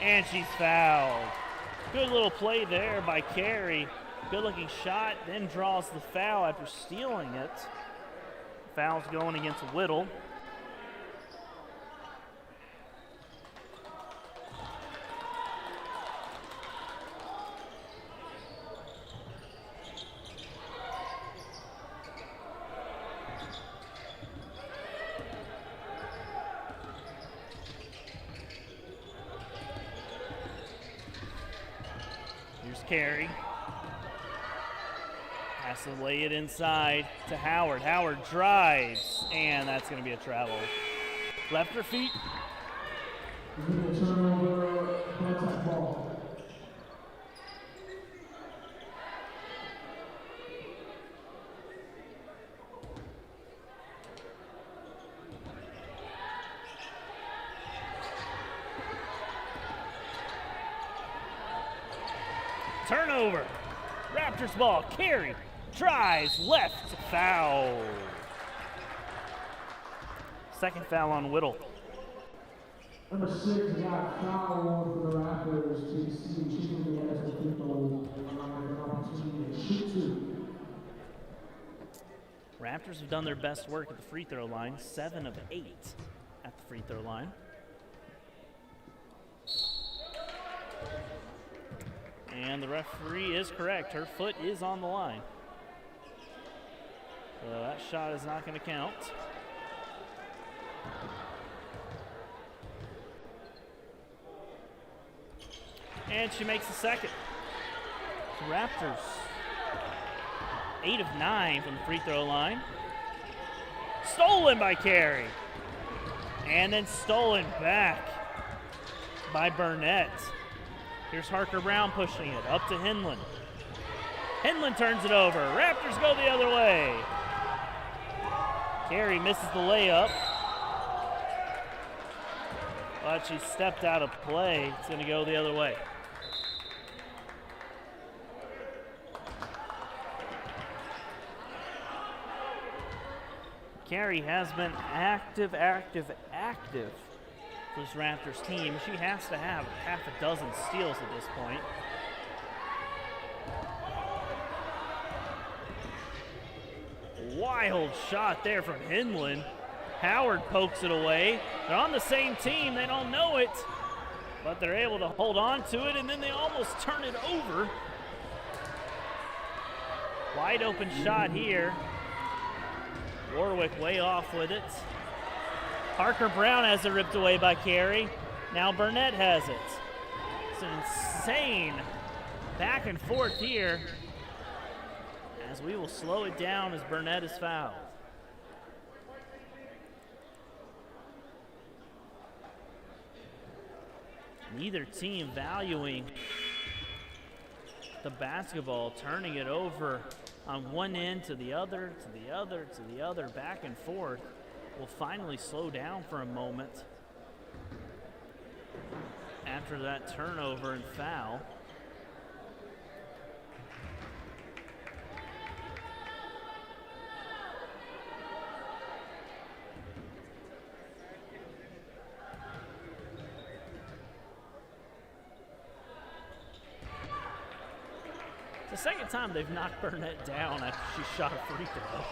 And she's fouled. Good little play there by Carey. Good looking shot, then draws the foul after stealing it. Foul's going against Whittle. Here's Carey. Has to lay it inside to Howard. Howard drives, and that's going to be a travel. Left her feet. Turnover. Raptors ball. Carey drives left. Foul. Second foul on Whittle. Number 6 got foul for the Raptors. JC shooting the extra free throw. Opportunity to shoot 2. Raptors have done their best work at the free throw line. 7 of 8 at the free throw line. And the referee is correct. Her foot is on the line. So that shot is not going to count. And she makes the second. The Raptors, 8 of 9 from the free throw line. Stolen by Carey. And then stolen back by Burnett. Here's Harker Brown pushing it up to Hinland. Hinland turns it over. Raptors go the other way. Carey misses the layup. But she stepped out of play. It's going to go the other way. Carey has been active for this Raptors team. She has to have half a dozen steals at this point. Wild shot there from Hinland. Howard pokes it away. They're on the same team. They don't know it, but they're able to hold on to it, and then they almost turn it over. Wide open shot here. Warwick way off with it. Harker Brown has it ripped away by Carey. Now Burnett has it. It's an insane back and forth here, as we will slow it down as Burnett is fouled. Neither team valuing the basketball, turning it over on one end to the other, to the other, to the other, back and forth. Will finally slow down for a moment after that turnover and foul. It's the second time they've knocked Burnett down after she shot a free throw.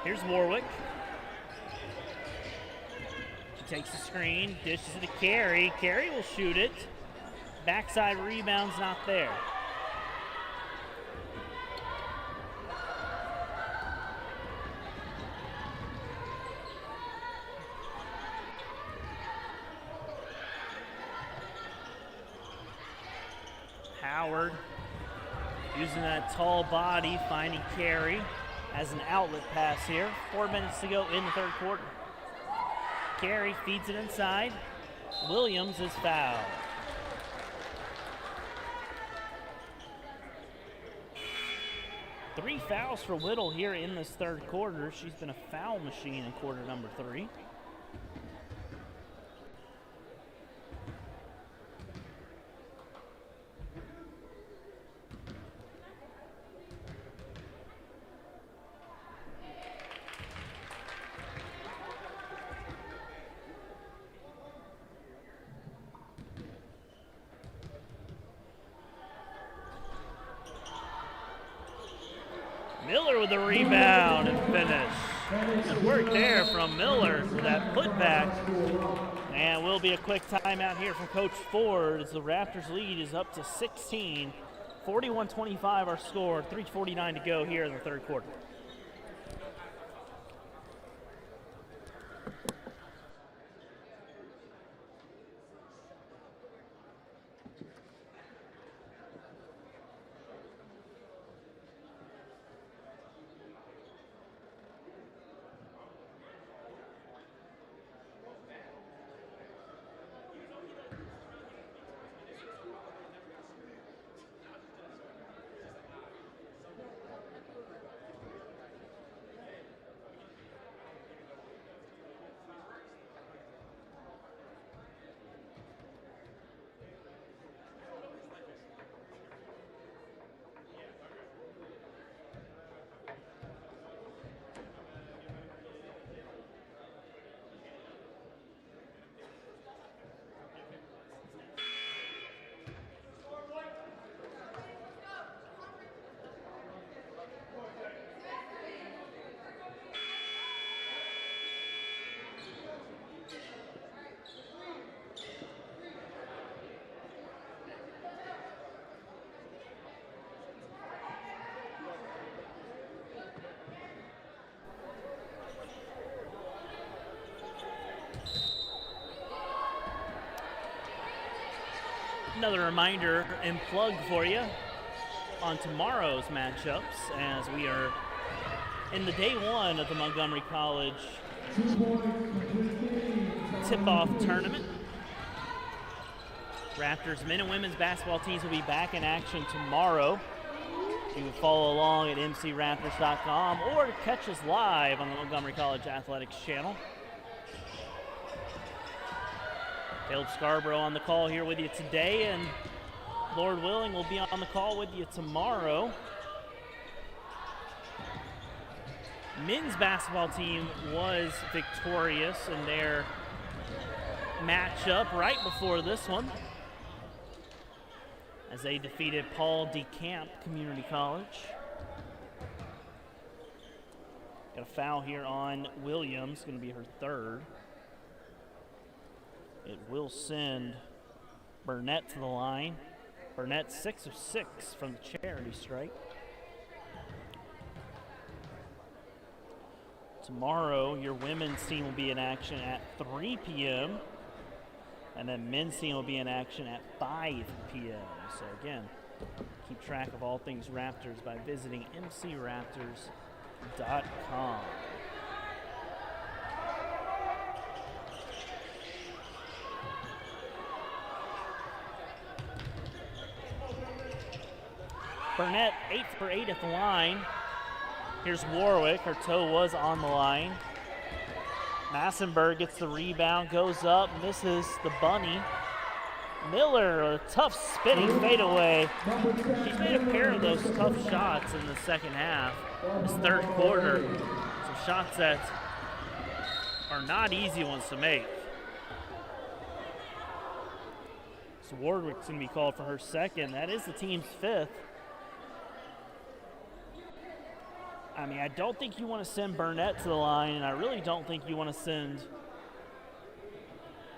Here's Warwick. She takes the screen, dishes it to Carey. Carey will shoot it. Backside rebound's not there. Howard using that tall body, finding Carey as an outlet pass here. 4 minutes to go in the third quarter. Carey feeds it inside. Williams is fouled. 3 fouls for Whittle here in this third quarter. She's been a foul machine in quarter number 3. Miller with the rebound and finish. Good work there from Miller for that putback. And will be a quick timeout here from Coach Ford as the Raptors lead is up to 16. 41-25 our score, 3:49 to go here in the third quarter. Another reminder and plug for you on tomorrow's matchups as we are in the day one of the Montgomery College tip-off tournament. Raptors men and women's basketball teams will be back in action tomorrow. You can follow along at mcraptors.com or catch us live on the Montgomery College Athletics channel. Caleb Scarborough on the call here with you today, and Lord willing, we'll be on the call with you tomorrow. Men's basketball team was victorious in their matchup right before this one as they defeated Paul DeCamp Community College. Got a foul here on Williams, going to be her third. It will send Burnett to the line. Burnett 6 of 6 from the charity stripe. Tomorrow, your women's team will be in action at 3 p.m. and then men's team will be in action at 5 p.m. So again, keep track of all things Raptors by visiting mcraptors.com. Burnett 8 for 8 at the line. Here's Warwick. Her toe was on the line. Massenberg gets the rebound, goes up, misses the bunny. Miller, a tough spinning fadeaway. She's made a pair of those tough shots in the second half, this third quarter. Some shots that are not easy ones to make. So Warwick's going to be called for her second. That is the team's fifth. I mean, I don't think you want to send Burnett to the line, and I really don't think you want to send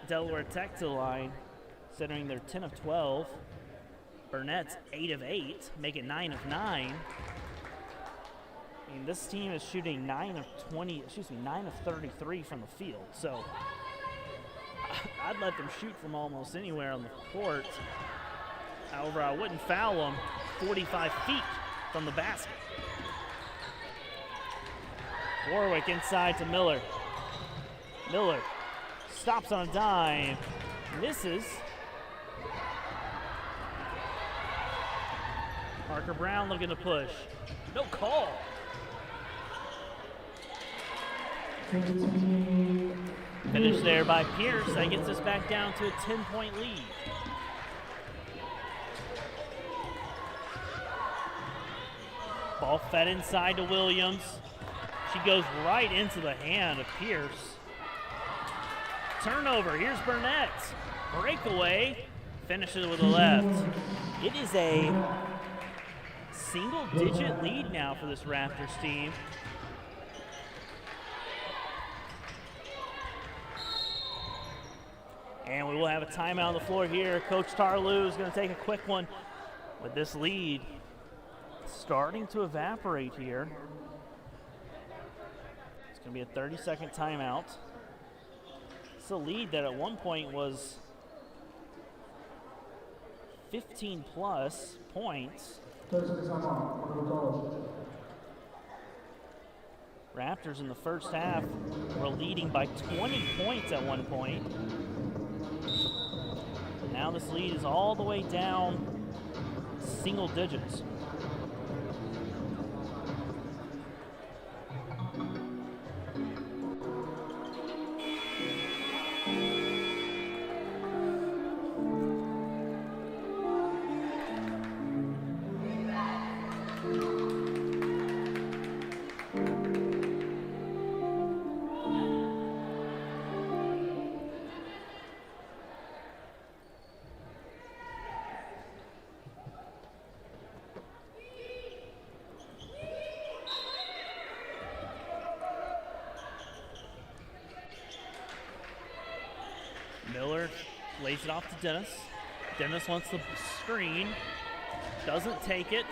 Delaware Tech to the line, considering they're 10 of 12. Burnett's 8 of 8, make it 9 of 9. I mean, this team is shooting 9 of 33 from the field. So I'd let them shoot from almost anywhere on the court. However, I wouldn't foul them 45 feet from the basket. Warwick inside to Miller. Miller stops on a dime, misses. Parker Brown looking to push. No call. Finished there by Pierce. That gets us back down to a 10-point lead. Ball fed inside to Williams. She goes right into the hand of Pierce. Turnover, here's Burnett. Breakaway, finishes with the left. It is a single-digit lead now for this Raptors team. And we will have a timeout on the floor here. Coach Tarlew is going to take a quick one with this lead starting to evaporate here. It's going to be a 30-second timeout. It's a lead that at one point was 15-plus points. Raptors in the first half were leading by 20 points at one point. Now this lead is all the way down single digits. Miller lays it off to Dennis. Dennis wants the screen, doesn't take it,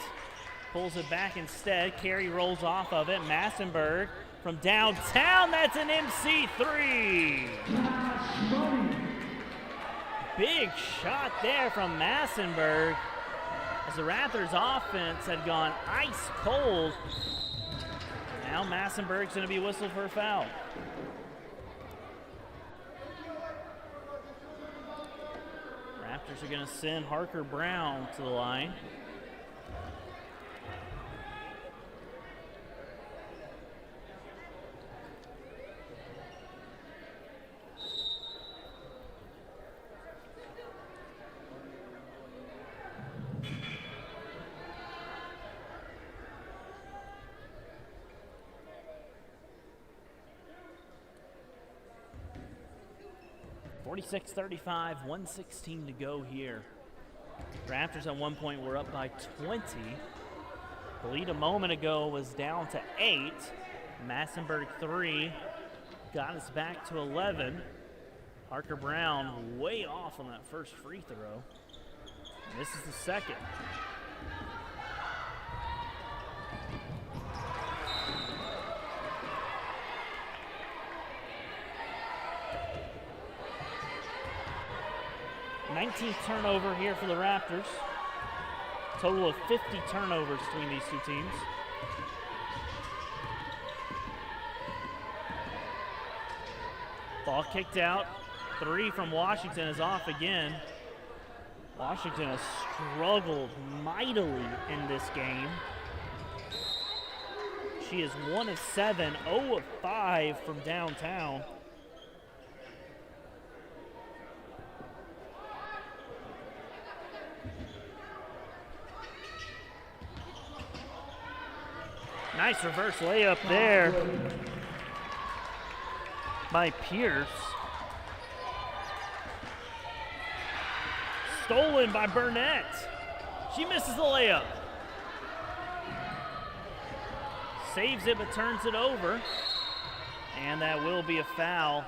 pulls it back instead. Carey rolls off of it. Massenberg from downtown, that's an MC3. Big shot there from Massenberg as the Raptors offense had gone ice cold. Now Massenberg's going to be whistled for a foul. Raptors are going to send Parker Brown to the line. .36-35, 1:16 to go here. Raptors at one point were up by 20. The lead a moment ago was down to 8. Massenberg 3 got us back to 11. Parker Brown way off on that first free throw. And this is the second. Nineteenth turnover here for the Raptors. Total of 50 turnovers between these two teams. Ball kicked out. 3 from Washington is off again. Washington has struggled mightily in this game. She is 1 of 7, 0 of 5 from downtown. Nice reverse layup there by Pierce. Stolen by Burnett. She misses the layup. Saves it but turns it over. And that will be a foul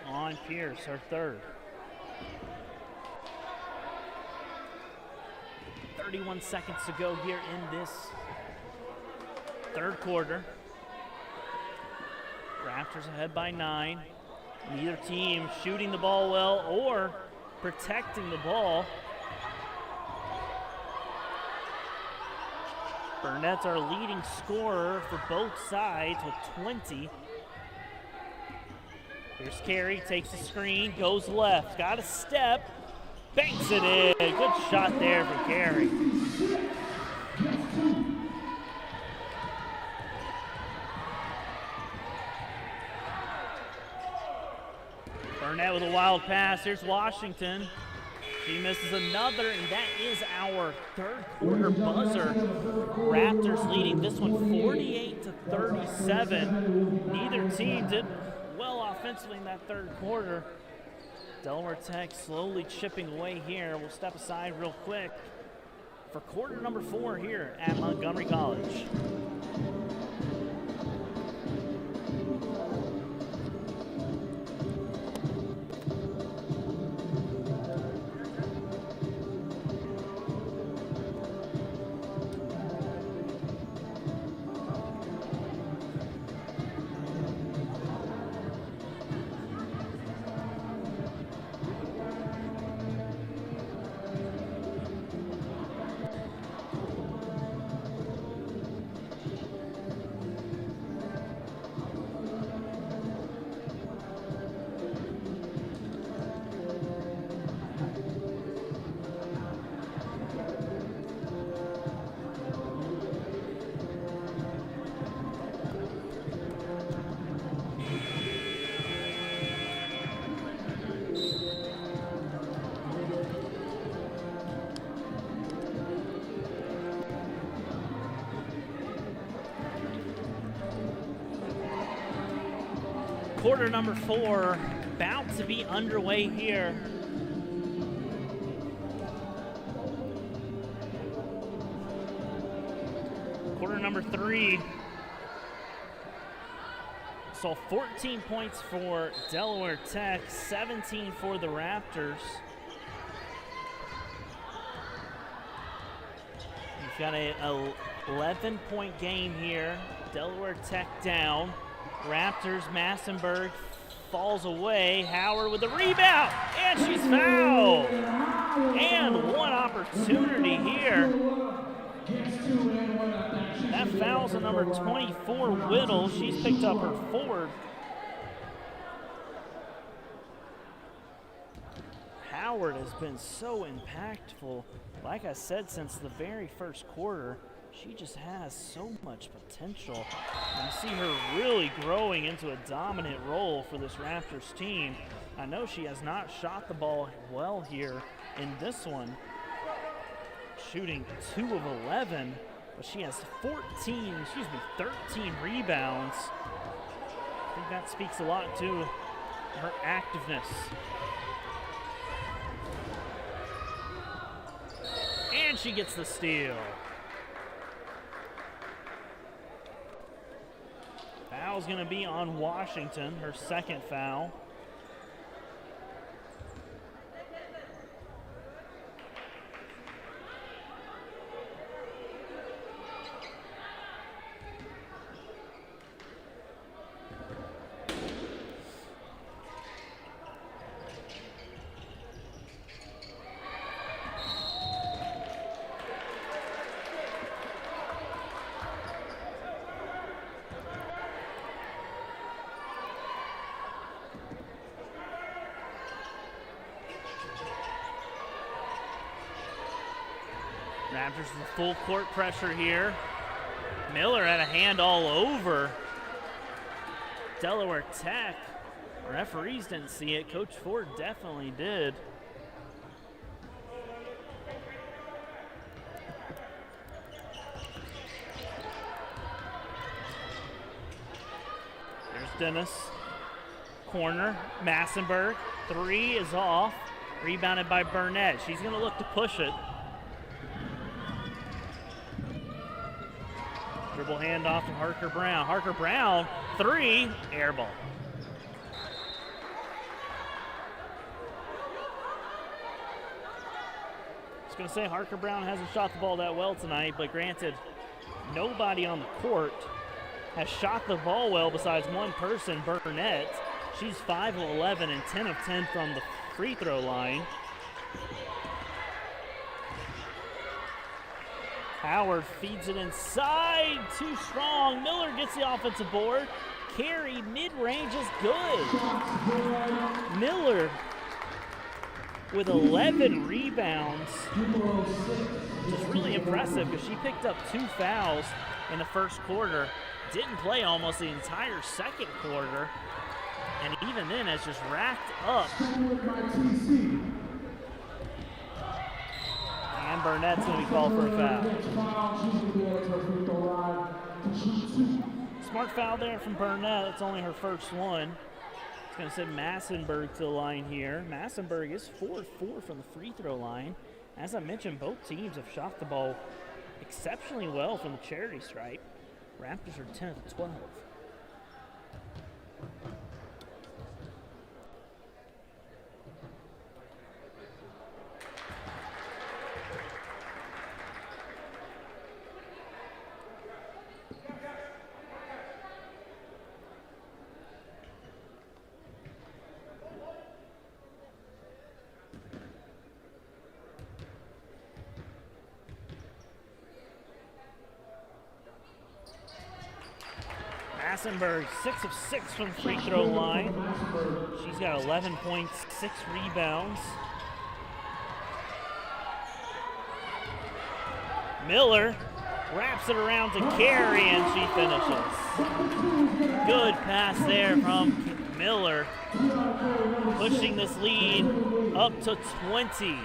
on Pierce, her third. 31 seconds to go here in this third quarter. Raptors ahead by 9. Neither team shooting the ball well or protecting the ball. Burnett's our leading scorer for both sides with 20. Here's Carey, takes the screen, goes left, got a step, banks it in. Good shot there for Carey. Burnett with a wild pass. Here's Washington. She misses another, and that is our third quarter buzzer. Raptors leading this one 48-37. Neither team did well offensively in that third quarter. Delaware Tech slowly chipping away here. We'll step aside real quick for quarter number 4 here at Montgomery College. Quarter number 4 about to be underway here. Quarter number 3 saw 14 points for Delaware Tech, 17 for the Raptors. You've got a 11-point game here. Delaware Tech down. Raptors, Massenberg falls away. Howard with the rebound, and she's fouled. And one opportunity here. That foul's on number 24, Whittle. She's picked up her 4th. Howard has been so impactful. Like I said, since the very first quarter, she just has so much potential. And you see her really growing into a dominant role for this Raptors team. I know she has not shot the ball well here in this one, shooting 2 of 11, but she has 13 rebounds. I think that speaks a lot to her activeness. And she gets the steal. Foul's going to be on Washington, her 2nd foul. Raptors with full court pressure here. Miller had a hand all over Delaware Tech. Referees didn't see it. Coach Ford definitely did. There's Dennis. Corner. Massenberg. 3 is off. Rebounded by Burnett. She's going to look to push it. Dribble handoff to Harker Brown. Harker Brown, 3, air ball. I was going to say Harker Brown hasn't shot the ball that well tonight, but granted, nobody on the court has shot the ball well besides one person, Burnett. She's 5 of 11 and 10 of 10 from the free throw line. Howard feeds it inside, too strong. Miller gets the offensive board. Carry mid-range is good. Miller with 11 rebounds, which is really impressive because she picked up 2 fouls in the first quarter. Didn't play almost the entire second quarter. and even then has just racked up. And Burnett's going to be called for a foul. Smart foul there from Burnett. It's only her first one. It's going to send Massenberg to the line here. Massenberg is 4-4 from the free throw line. As I mentioned, both teams have shot the ball exceptionally well from the charity stripe. Raptors are 10 of 12. Massenberg, 6 of 6 from the free throw line. She's got 11 points, 6 rebounds. Miller wraps it around to Carey, and she finishes. Good pass there from Miller, pushing this lead up to 20.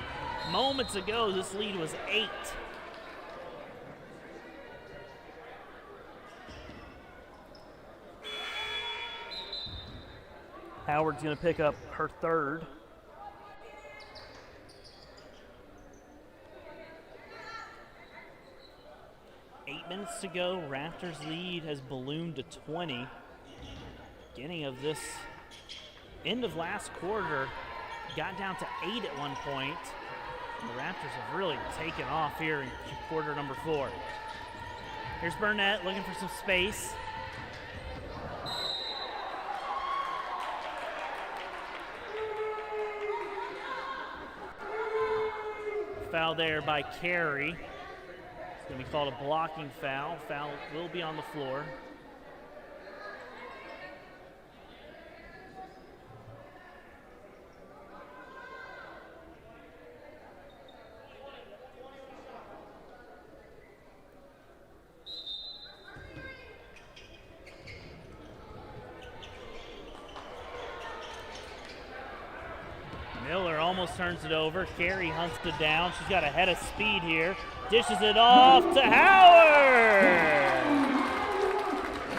Moments ago, this lead was 8. Howard's going to pick up her third. Eight minutes to go. Raptors' lead has ballooned to 20. Beginning of this end of last quarter, got down to 8 at one point. The Raptors have really taken off here in quarter number 4. Here's Burnett looking for some space. Foul there by Carey. It's going to be called a blocking foul. Foul will be on the floor. Miller almost turns it over. Carey hunts it down. She's got a head of speed here. Dishes it off to Howard.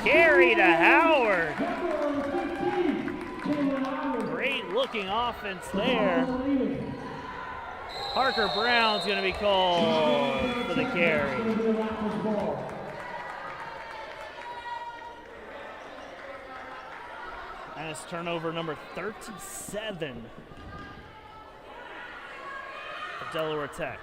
Carey to Howard. Great looking offense there. Parker Brown's going to be called for the carry. And it's turnover number 37 for Delaware Tech.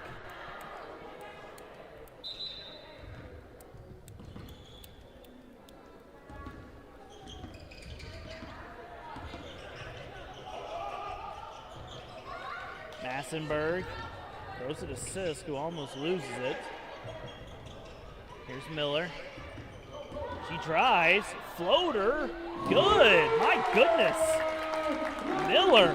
Massenberg throws it to Sisk, who almost loses it. Here's Miller. She drives, floater, good, my goodness. Miller.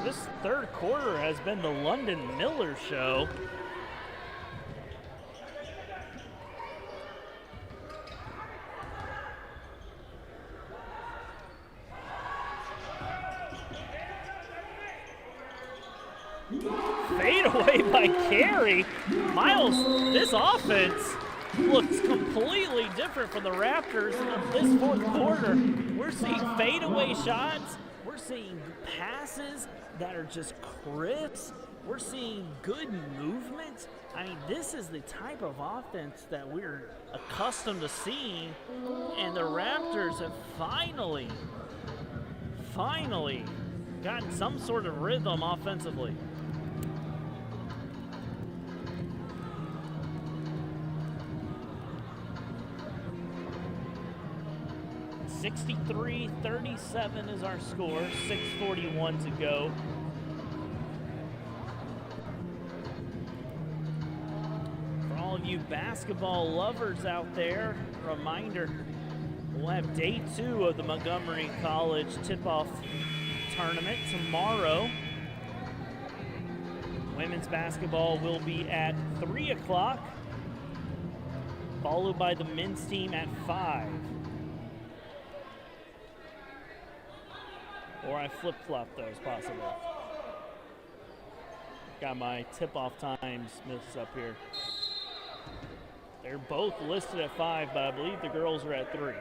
This third quarter has been the London Miller show. Fade away by Carey. Miles, this offense looks completely different from the Raptors in this fourth quarter. We're seeing fadeaway shots. We're seeing passes that are just crisp. We're seeing good movement. I mean, this is the type of offense that we're accustomed to seeing, and the Raptors have finally gotten some sort of rhythm offensively. 63-37 is our score, 6:41 to go. For all of you basketball lovers out there, reminder, we'll have day 2 of the Montgomery College tip-off tournament tomorrow. Women's basketball will be at 3 o'clock. followed by the men's team at 5. Or I flip-flop those, possibly. Got my tip-off times mixed up here. They're both listed at 5, but I believe the girls are at 3.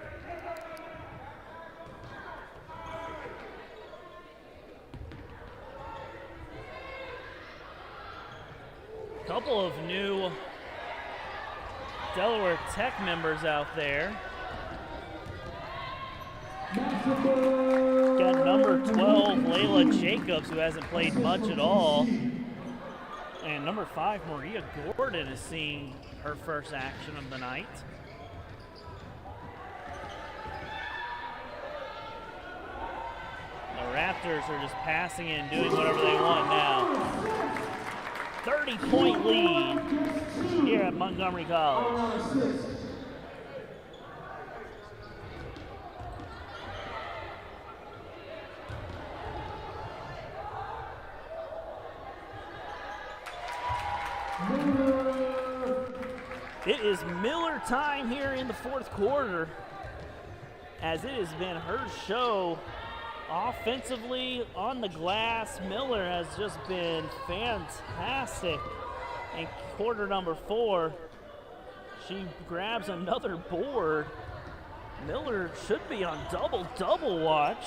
Couple of new Delaware Tech members out there. Got number 12, Layla Jacobs, who hasn't played much at all. And number 5, Maria Gordon, is seeing her first action of the night. The Raptors are just passing it and doing whatever they want now. 30-point lead here at Montgomery College. It is Miller time here in the fourth quarter, as it has been her show offensively on the glass. Miller has just been fantastic in quarter number 4. She grabs another board. Miller should be on double-double watch.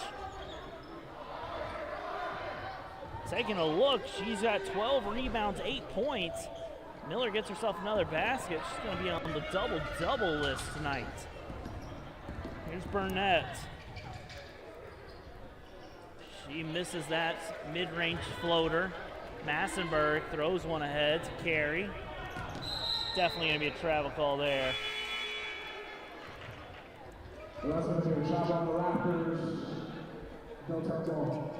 Taking a look, she's got 12 rebounds, 8 points. Miller gets herself another basket. She's going to be on the double-double list tonight. Here's Burnett. She misses that mid-range floater. Massenberg throws one ahead to Carey. Definitely going to be a travel call there. Last one here, shot on the Raptors. Don't touch ball.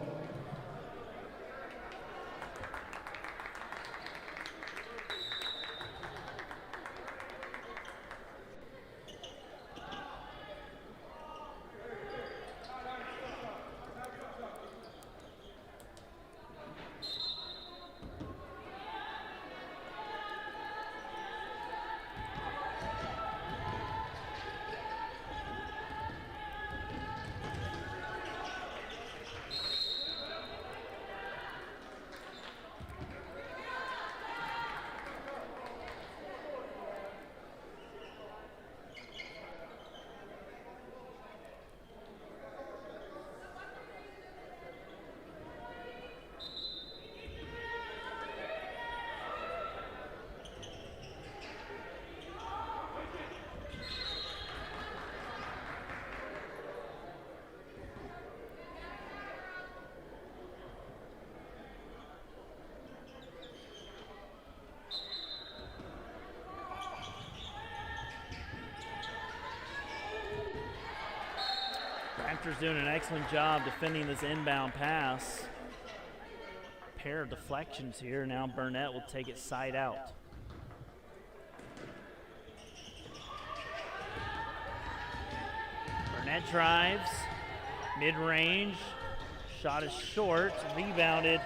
Raptors doing an excellent job defending this inbound pass. Pair of deflections here. Now Burnett will take it side out. Burnett drives, mid-range, shot is short, rebounded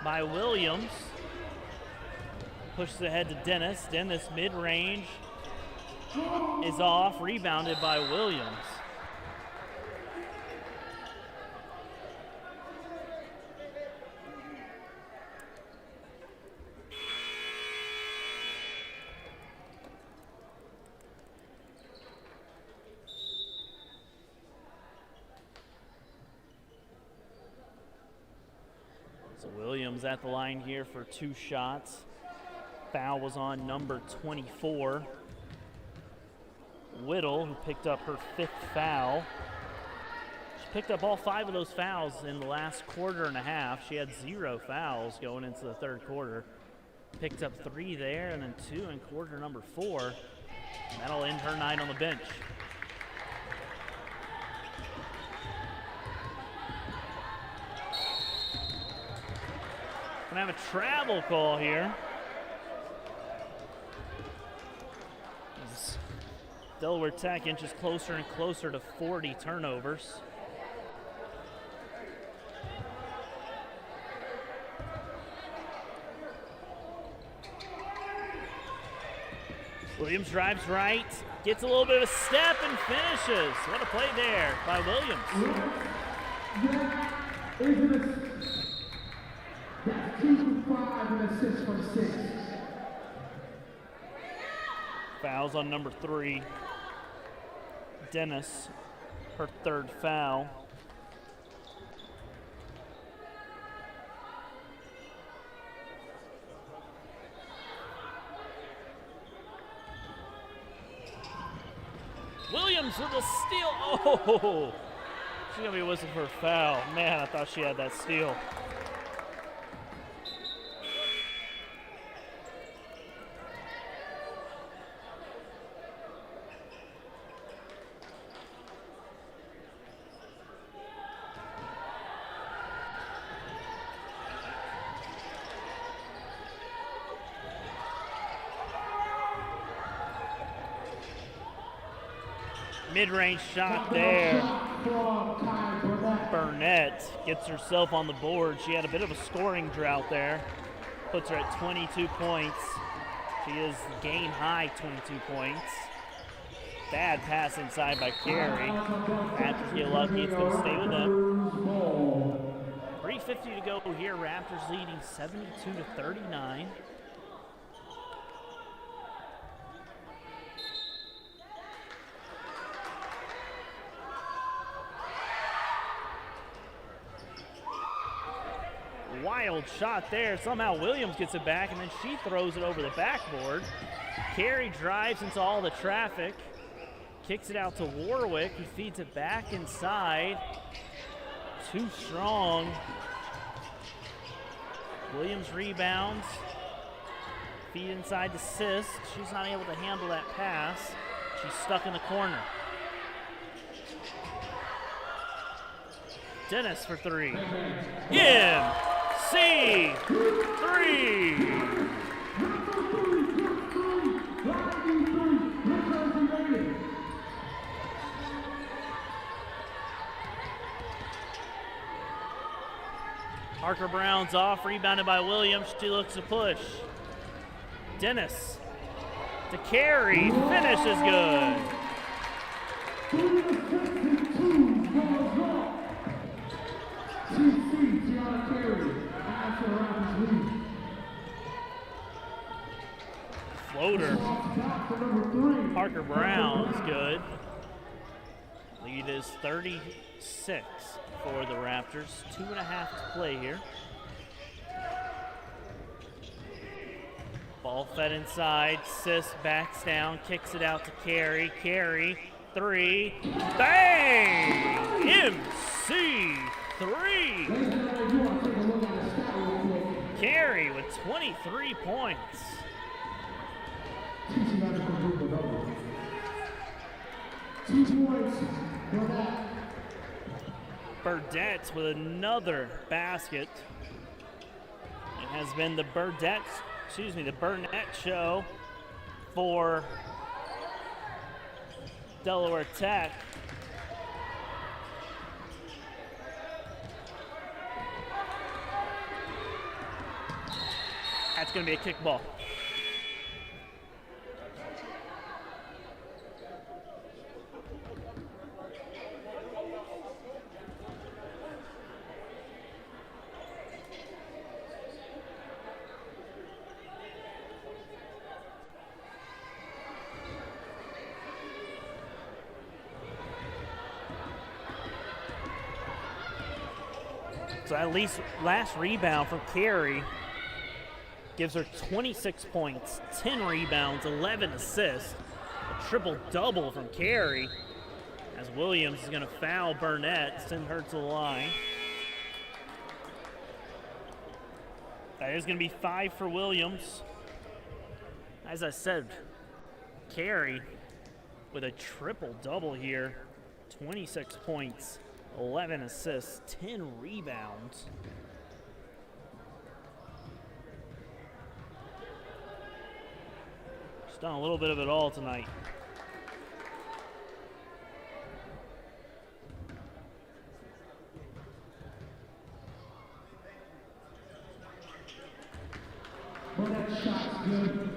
by Williams. Pushes ahead to Dennis. Dennis mid-range is off, rebounded by Williams. Williams at the line here for 2 shots. Foul was on number 24. Whittle, who picked up her 5th foul. She picked up all 5 of those fouls in the last quarter and a half. She had 0 fouls going into the third quarter. Picked up 3 there and then 2 in quarter number 4. And that'll end her night on the bench. Gonna have a travel call here. As Delaware Tech inches closer and closer to 40 turnovers. Williams drives right, gets a little bit of a step and finishes. What a play there by Williams. That's 2 for 5 and assist from 6. Fouls on number 3. Dennis, her 3rd foul. Williams with a steal. Oh, she's going to be whistling for a foul. Man, I thought she had that steal. Mid-range shot there. Burnett gets herself on the board. She had a bit of a scoring drought there. Puts her at 22 points. She is game high 22 points. Bad pass inside by Carey. Raptors get lucky. It's going to stay with them. 3:50 to go here. Raptors leading 72-39. Wild shot there. Somehow Williams gets it back, and then she throws it over the backboard. Carey drives into all the traffic, kicks it out to Warwick, who feeds it back inside. Too strong. Williams rebounds. Feed inside to Sis. She's not able to handle that pass. She's stuck in the corner. Dennis for 3. C3. Parker Brown's off, rebounded by Williams. She looks to push. Dennis to Carey. Finish is good. Floater. Parker Brown is good. Lead is 36 for the Raptors. 2.5 to play here. Ball fed inside. Sis backs down, kicks it out to Carey. Carey, 3. Bang! MC3. Carey with 23 points. Burdett with another basket. It has been the Burnett show for Delaware Tech. That's going to be a kickball. So at least last rebound from Carey gives her 26 points, 10 rebounds, 11 assists. A triple-double from Carey, as Williams is going to foul Burnett, send her to the line. That is going to be 5 for Williams. As I said, Carey with a triple-double here, 26 points, 11 assists, 10 rebounds. She's done a little bit of it all tonight. Well, that shot's good.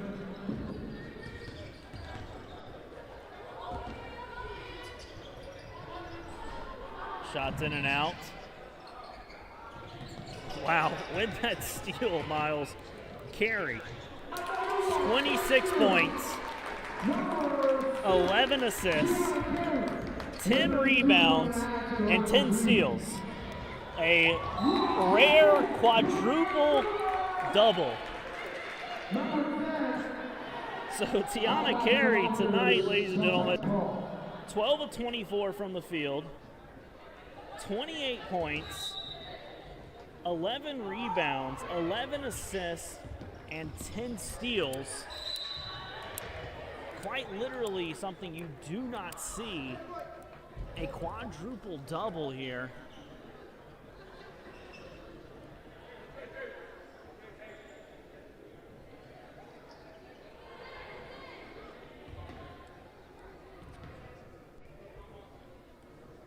Shots in and out. Wow, with that steal, Miles. Carey, 26 points, 11 assists, 10 rebounds, and 10 steals. A rare quadruple double. So Tiana Carey tonight, ladies and gentlemen, 12 of 24 from the field, 28 points, 11 rebounds, 11 assists, and 10 steals. Quite literally something you do not see. A quadruple double here.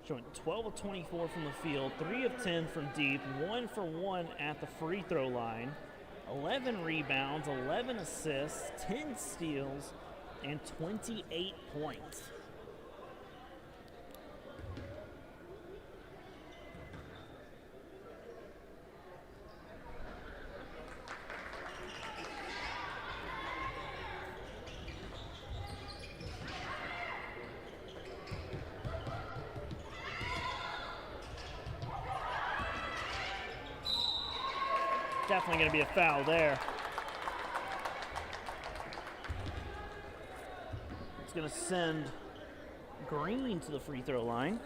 Showing 12 of 24 from the field, 3 of 10 from deep, 1 for 1 at the free throw line, 11 rebounds, 11 assists, 10 steals, and 28 points. Definitely going to be a foul there. It's going to send Green to the free throw line.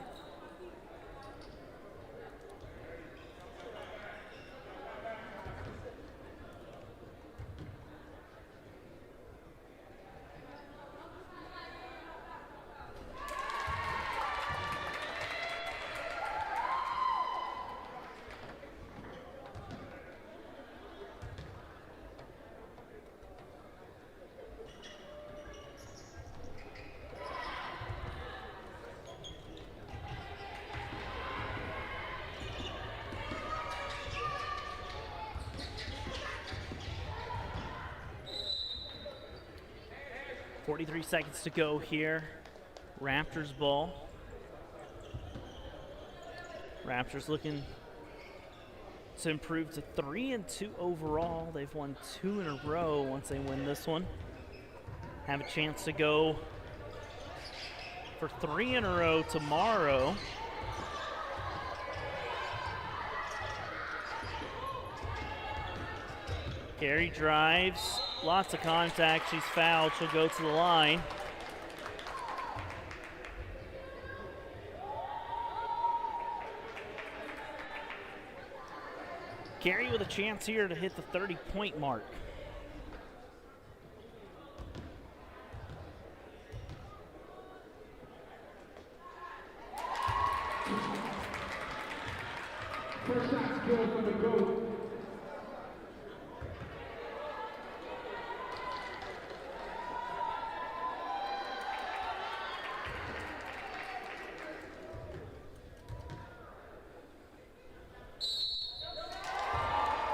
.43 seconds to go here. Raptors ball. Raptors looking to improve to 3-2 overall. They've won 2 in a row once they win this one. Have a chance to go for 3 in a row tomorrow. Carey drives, lots of contact, she's fouled, she'll go to the line. Carey with a chance here to hit the 30-point mark. First shot's good for the GOAT.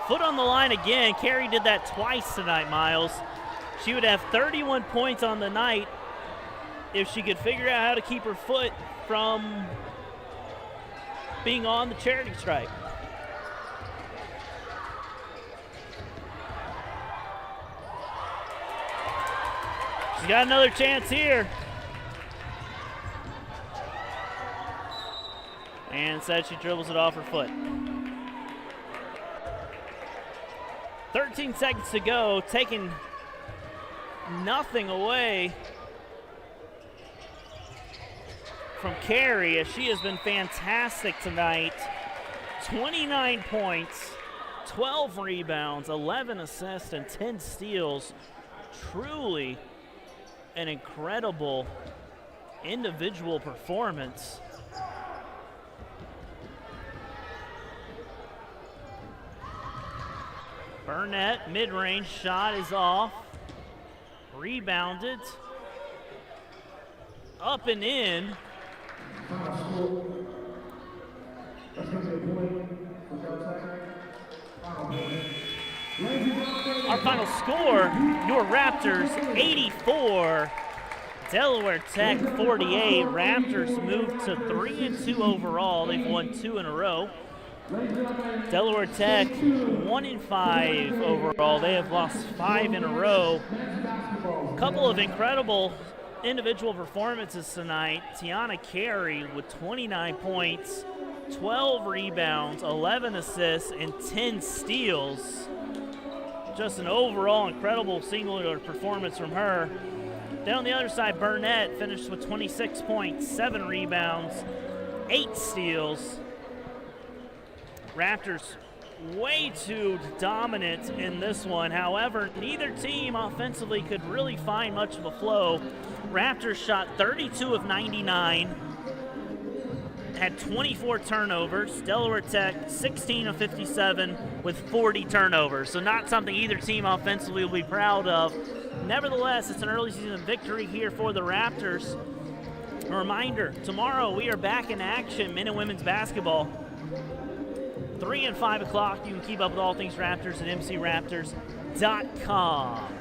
Foot on the line again. Carey did that twice tonight, Miles. She would have 31 points on the night if she could figure out how to keep her foot from being on the charity stripe. She's got another chance here. And instead she dribbles it off her foot. 13 seconds to go, taking nothing away from Carey, as she has been fantastic tonight. 29 points, 12 rebounds, 11 assists, and 10 steals. Truly an incredible individual performance. Burnett, mid-range shot is off. Rebounded. Up and in. Our final score, your Raptors 84, Delaware Tech 48. Raptors moved to 3-2 overall. They've won 2 in a row. Delaware Tech 1-5 overall. They have lost 5 in a row. A couple of incredible individual performances tonight. Tiana Carey with 29 points, 12 rebounds, 11 assists, and 10 steals. Just an overall incredible singular performance from her. Then on the other side, Burnett finished with 26 points, 7 rebounds, 8 steals. Raptors way too dominant in this one. However, neither team offensively could really find much of a flow. Raptors shot 32 of 99, had 24 turnovers. Delaware Tech 16 of 57 with 40 turnovers. So not something either team offensively will be proud of. Nevertheless, it's an early season victory here for the Raptors. A reminder, tomorrow we are back in action, men and women's basketball. 3 and 5 o'clock. You can keep up with all things Raptors at mcraptors.com.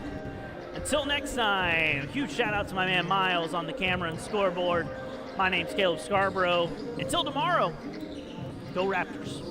Until next time, huge shout out to my man Miles on the camera and scoreboard. My name's Caleb Scarborough. Until tomorrow, go Raptors.